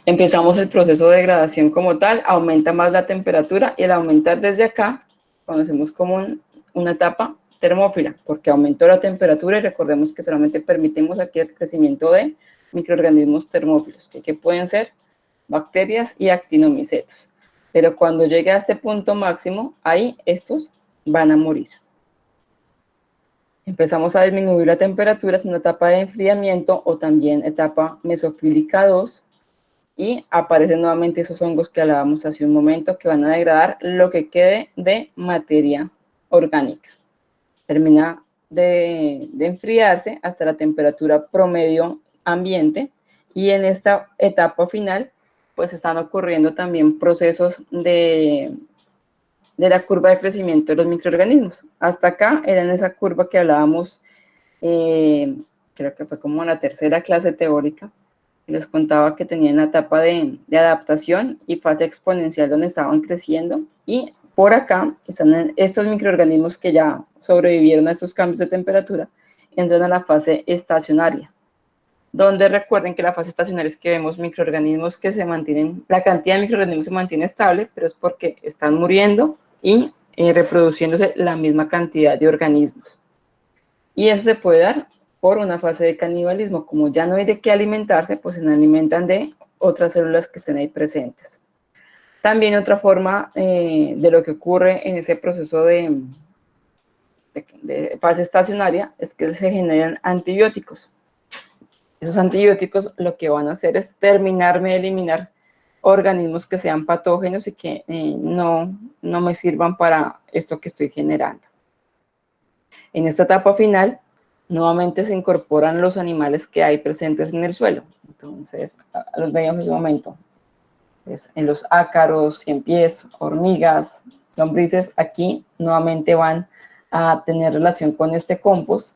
Empezamos el proceso de degradación como tal, aumenta más la temperatura y al aumentar desde acá, conocemos como una etapa termófila, porque aumentó la temperatura y recordemos que solamente permitimos aquí el crecimiento de microorganismos termófilos, que pueden ser bacterias y actinomicetos. Pero cuando llegue a este punto máximo, ahí estos van a morir. Empezamos a disminuir la temperatura, es una etapa de enfriamiento o también etapa mesofílica 2, y aparecen nuevamente esos hongos que hablábamos hace un momento que van a degradar lo que quede de materia orgánica. Termina de enfriarse hasta la temperatura promedio ambiente y en esta etapa final pues están ocurriendo también procesos de la curva de crecimiento de los microorganismos. Hasta acá era en esa curva que hablábamos, creo que fue como la tercera clase teórica, les contaba que tenían la etapa de adaptación y fase exponencial donde estaban creciendo, y por acá están estos microorganismos que ya sobrevivieron a estos cambios de temperatura, entran a la fase estacionaria, donde recuerden que la fase estacionaria es que vemos microorganismos que se mantienen, la cantidad de microorganismos se mantiene estable, pero es porque están muriendo y reproduciéndose la misma cantidad de organismos. Y eso se puede dar por una fase de canibalismo. Como ya no hay de qué alimentarse, pues se alimentan de otras células que estén ahí presentes. También otra forma de lo que ocurre en ese proceso de fase estacionaria es que se generan antibióticos. Esos antibióticos lo que van a hacer es terminarme de eliminar organismos que sean patógenos y que no me sirvan para esto que estoy generando. En esta etapa final, nuevamente se incorporan los animales que hay presentes en el suelo. Entonces, los veíamos en ese momento. Pues, en los ácaros, ciempiés, hormigas, lombrices, aquí nuevamente van a tener relación con este compost.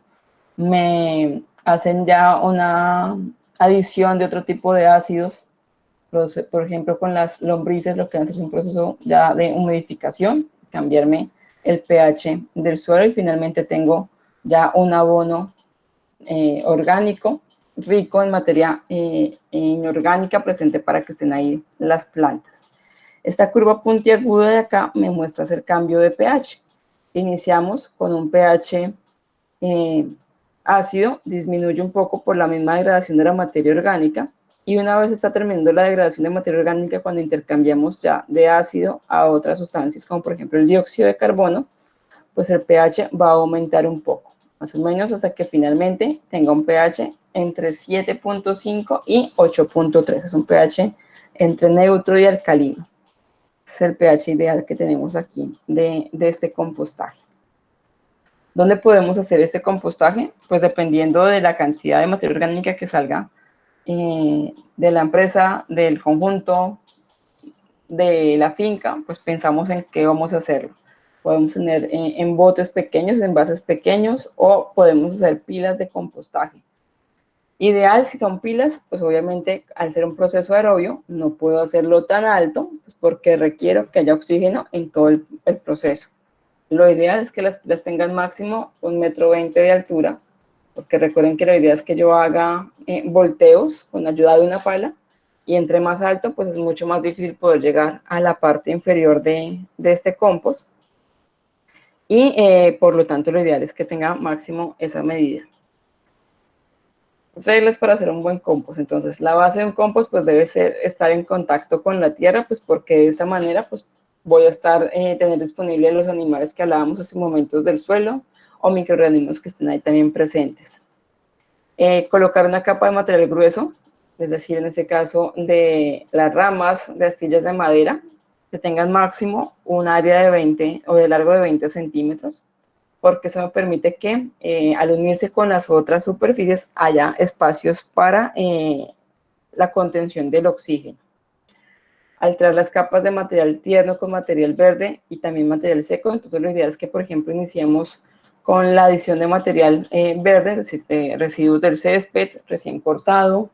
Me hacen ya una adición de otro tipo de ácidos. Por ejemplo, con las lombrices lo que hacen es un proceso ya de humidificación, cambiarme el pH del suelo y finalmente tengo ya un abono orgánico, rico en materia inorgánica presente para que estén ahí las plantas. Esta curva puntiaguda de acá me muestra el cambio de pH. Iniciamos con un pH ácido, disminuye un poco por la misma degradación de la materia orgánica, y una vez está terminando la degradación de materia orgánica, cuando intercambiamos ya de ácido a otras sustancias, como por ejemplo el dióxido de carbono, pues el pH va a aumentar un poco, más o menos hasta que finalmente tenga un pH entre 7.5 y 8.3. Es un pH entre neutro y alcalino. Es el pH ideal que tenemos aquí de este compostaje. ¿Dónde podemos hacer este compostaje? Pues dependiendo de la cantidad de materia orgánica que salga de la empresa, del conjunto, de la finca, pues pensamos en qué vamos a hacerlo. Podemos tener en botes pequeños, envases pequeños, o podemos hacer pilas de compostaje. Ideal si son pilas, pues obviamente al ser un proceso aerobio no puedo hacerlo tan alto, pues porque requiero que haya oxígeno en todo el proceso. Lo ideal es que las pilas tengan máximo 1,20 m de altura, porque recuerden que la idea es que yo haga volteos con ayuda de una pala, y entre más alto, pues es mucho más difícil poder llegar a la parte inferior de este compost, y por lo tanto lo ideal es que tenga máximo esa medida. Reglas para hacer un buen compost. Entonces, la base de un compost pues debe estar en contacto con la tierra, pues porque de esa manera pues voy a tener disponible los animales que hablábamos hace momentos del suelo, o microorganismos que estén ahí también presentes. Colocar una capa de material grueso, es decir, en este caso de las ramas, de astillas de madera, que tengan máximo un área de 20 o de largo de 20 centímetros, porque eso me permite que al unirse con las otras superficies haya espacios para la contención del oxígeno. Alterar las capas de material tierno con material verde y también material seco. Entonces lo ideal es que, por ejemplo, iniciemos con la adición de material verde, es decir, de residuos del césped recién cortado,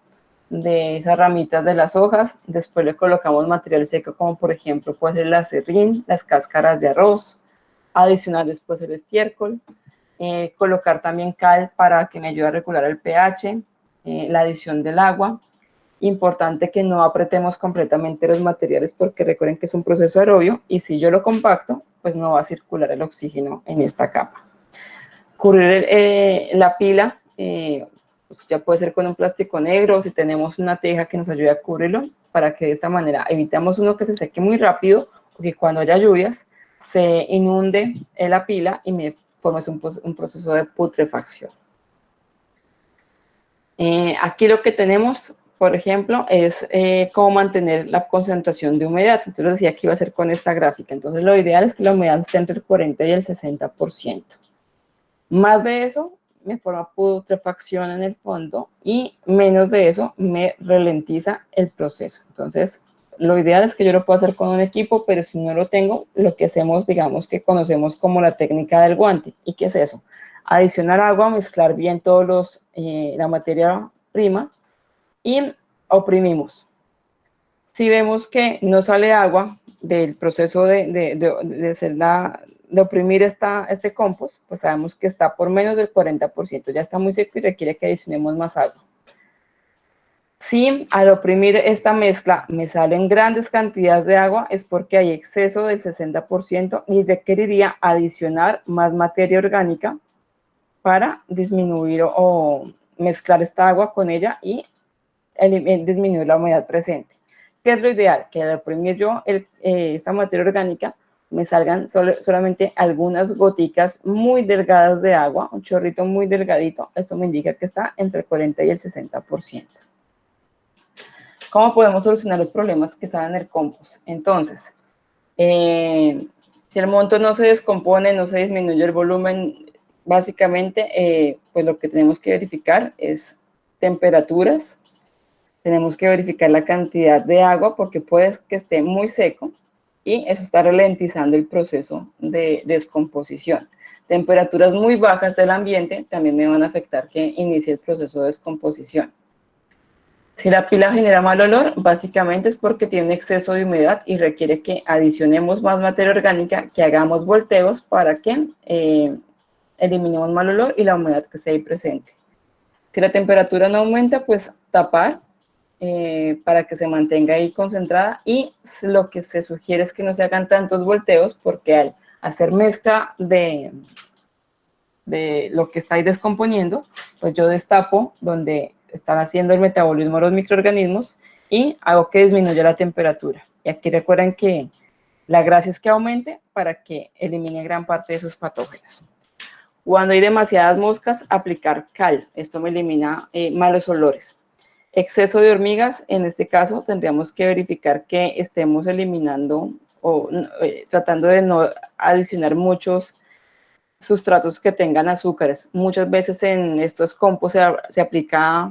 de esas ramitas de las hojas. Después le colocamos material seco, como por ejemplo puede ser el aserrín, las cáscaras de arroz. Adicionar después el estiércol. Colocar también cal para que me ayude a regular el pH, la adición del agua. Importante que no apretemos completamente los materiales, porque recuerden que es un proceso aerobio y si yo lo compacto, pues no va a circular el oxígeno en esta capa. Cubrir la pila, pues ya puede ser con un plástico negro, o si tenemos una teja que nos ayude a cubrirlo, para que de esta manera evitemos uno que se seque muy rápido, o que cuando haya lluvias se inunde la pila y me forme un proceso de putrefacción. Aquí lo que tenemos, por ejemplo, es cómo mantener la concentración de humedad. Entonces les decía que iba a ser con esta gráfica. Entonces lo ideal es que la humedad esté entre el 40 y el 60%. Más de eso me forma putrefacción en el fondo, y menos de eso me ralentiza el proceso. Entonces lo ideal es que yo lo pueda hacer con un equipo, pero si no lo tengo, lo que hacemos, digamos que conocemos como la técnica del guante. ¿Y qué es eso? Adicionar agua, mezclar bien la materia prima y oprimimos. Si vemos que no sale agua del proceso de oprimir este compost, pues sabemos que está por menos del 40%, ya está muy seco y requiere que adicionemos más agua. Si al oprimir esta mezcla me salen grandes cantidades de agua, es porque hay exceso del 60% y requeriría adicionar más materia orgánica para disminuir o mezclar esta agua con ella y disminuir la humedad presente. ¿Qué es lo ideal? Que al oprimir yo esta materia orgánica me salgan solamente algunas goticas muy delgadas de agua, un chorrito muy delgadito. Esto me indica que está entre el 40 y el 60%. ¿Cómo podemos solucionar los problemas que están en el compost? Entonces, si el monto no se descompone, no se disminuye el volumen, básicamente, pues lo que tenemos que verificar es temperaturas. Tenemos que verificar la cantidad de agua, porque puede que esté muy seco y eso está ralentizando el proceso de descomposición. Temperaturas muy bajas del ambiente también me van a afectar que inicie el proceso de descomposición. Si la pila genera mal olor, básicamente es porque tiene exceso de humedad y requiere que adicionemos más materia orgánica, que hagamos volteos para que eliminemos mal olor y la humedad que esté ahí presente. Si la temperatura no aumenta, pues tapar para que se mantenga ahí concentrada, y lo que se sugiere es que no se hagan tantos volteos porque al hacer mezcla de lo que está ahí descomponiendo, pues yo destapo donde están haciendo el metabolismo de los microorganismos y hago que disminuya la temperatura. Y aquí recuerden que la gracia es que aumente para que elimine gran parte de esos patógenos. Cuando hay demasiadas moscas, aplicar cal. Esto me elimina malos olores. Exceso de hormigas, en este caso tendríamos que verificar que estemos eliminando o tratando de no adicionar muchos sustratos que tengan azúcares. Muchas veces en estos compost se aplica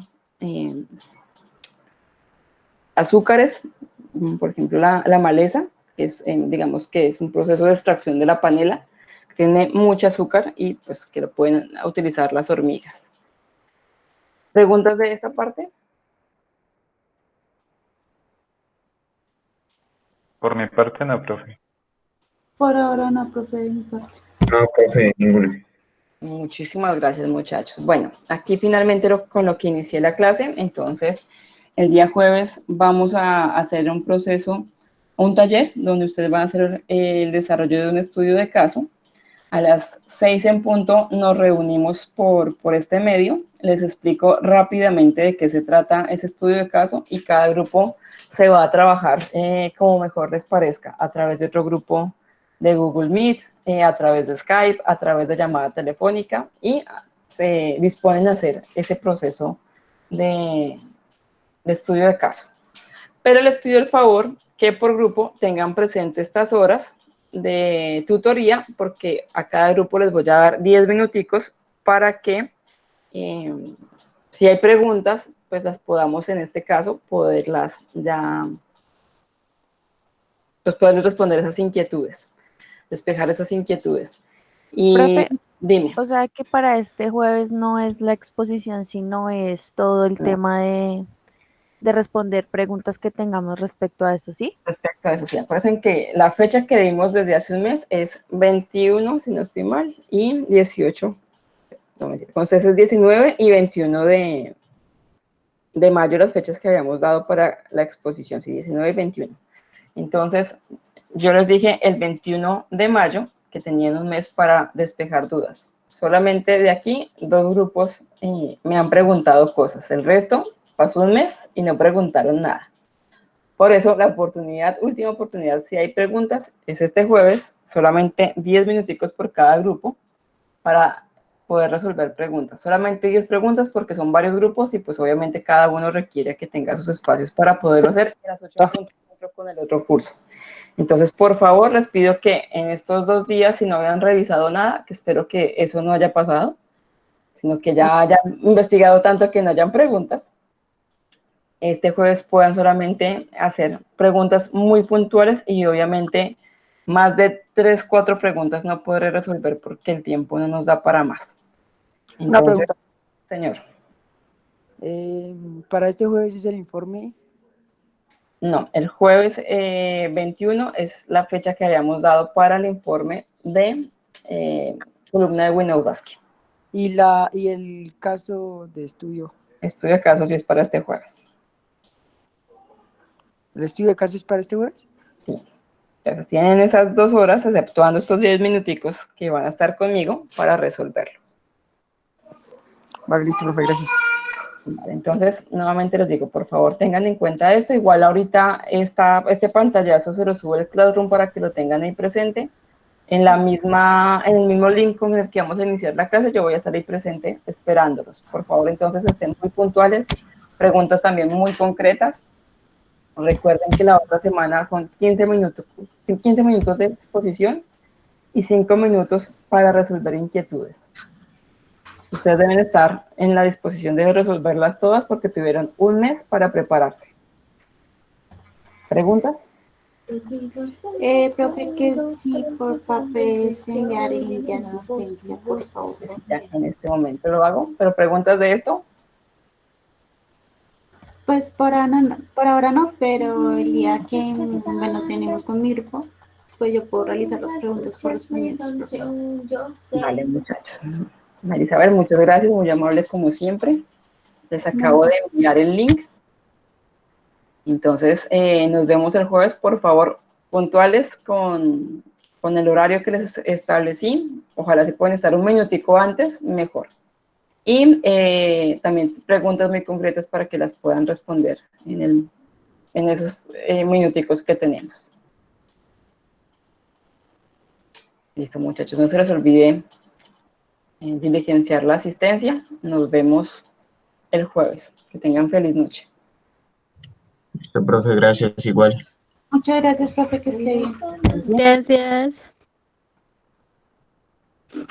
azúcares, por ejemplo la maleza, que es, digamos que es un proceso de extracción de la panela, tiene mucho azúcar y pues que lo pueden utilizar las hormigas. ¿Preguntas de esta parte? Por mi parte no, profe. Por ahora no, profe, de mi parte. No, profe, ninguno. Muchísimas gracias, muchachos. Bueno, aquí finalmente con lo que inicié la clase. Entonces, el día jueves vamos a hacer un proceso, un taller, donde ustedes van a hacer el desarrollo de un estudio de caso. A las 6 en punto nos reunimos por este medio. Les explico rápidamente de qué se trata ese estudio de caso y cada grupo se va a trabajar como mejor les parezca, a través de otro grupo de Google Meet, a través de Skype, a través de llamada telefónica, y se disponen a hacer ese proceso de estudio de caso. Pero les pido el favor que por grupo tengan presente estas horas de tutoría, porque a cada grupo les voy a dar 10 minuticos para que si hay preguntas, pues las podamos en este caso poderlas ya, pues poder responder esas inquietudes, despejar esas inquietudes. Y Profe, dime. o sea que para este jueves no es la exposición, sino es todo el tema de responder preguntas que tengamos respecto a eso, ¿sí? Respecto a eso, sí, acuérdense que la fecha que dimos desde hace un mes es 21, si no estoy mal, y 18, no mentira, entonces es 19 y 21 de mayo, las fechas que habíamos dado para la exposición, sí, 19 y 21. Entonces, yo les dije el 21 de mayo que tenían un mes para despejar dudas. Solamente de aquí, 2 grupos me han preguntado cosas. El resto pasó un mes y no preguntaron nada. Por eso, la última oportunidad, si hay preguntas, es este jueves, solamente 10 minuticos por cada grupo para poder resolver preguntas. Solamente 10 preguntas porque son varios grupos y pues obviamente cada uno requiere que tenga sus espacios para poderlo hacer. Y a las 8 entro con el otro curso. Entonces, por favor, les pido que en estos 2 días, si no habían revisado nada, que espero que eso no haya pasado, sino que ya hayan investigado tanto que no hayan preguntas, este jueves puedan solamente hacer preguntas muy puntuales y obviamente más de 3, 4 preguntas no podré resolver porque el tiempo no nos da para más. Entonces, una pregunta. Señor. Para este jueves es el informe. No, el jueves 21 es la fecha que habíamos dado para el informe de columna de Winowski. Y el caso de estudio. Estudio de casos sí es para este jueves. ¿El estudio de caso es para este jueves? Sí. Entonces tienen esas 2 horas, exceptuando estos 10 minuticos que van a estar conmigo para resolverlo. Vale, listo, profe, gracias. Vale, entonces, nuevamente les digo, por favor, tengan en cuenta esto. Igual ahorita este pantallazo se lo subo al Classroom para que lo tengan ahí presente. En el mismo link con el que vamos a iniciar la clase, yo voy a estar ahí presente esperándolos. Por favor, entonces, estén muy puntuales. Preguntas también muy concretas. Recuerden que la otra semana son 15 minutos de exposición y 5 minutos para resolver inquietudes. Ustedes deben estar en la disposición de resolverlas todas porque tuvieron un mes para prepararse. ¿Preguntas? Profe, que sí, porfa, puedes enviar el link de asistencia, por favor. Ya, en este momento lo hago, pero preguntas de esto. Pues por ahora no, pero el día que, bueno, tenemos con mi grupo, pues yo puedo realizar las preguntas correspondientes, profe. Vale, muchachos. Marisabel, muchas gracias, muy amable como siempre. Les acabo de enviar el link. Entonces, nos vemos el jueves, por favor, puntuales con el horario que les establecí. Ojalá se pueden estar un minutico antes, mejor. Y también preguntas muy concretas para que las puedan responder en esos minuticos que tenemos. Listo, muchachos, no se les olvide diligenciar la asistencia. Nos vemos el jueves. Que tengan feliz noche. Listo, profe, gracias, igual. Muchas gracias, profe, que esté bien. Gracias.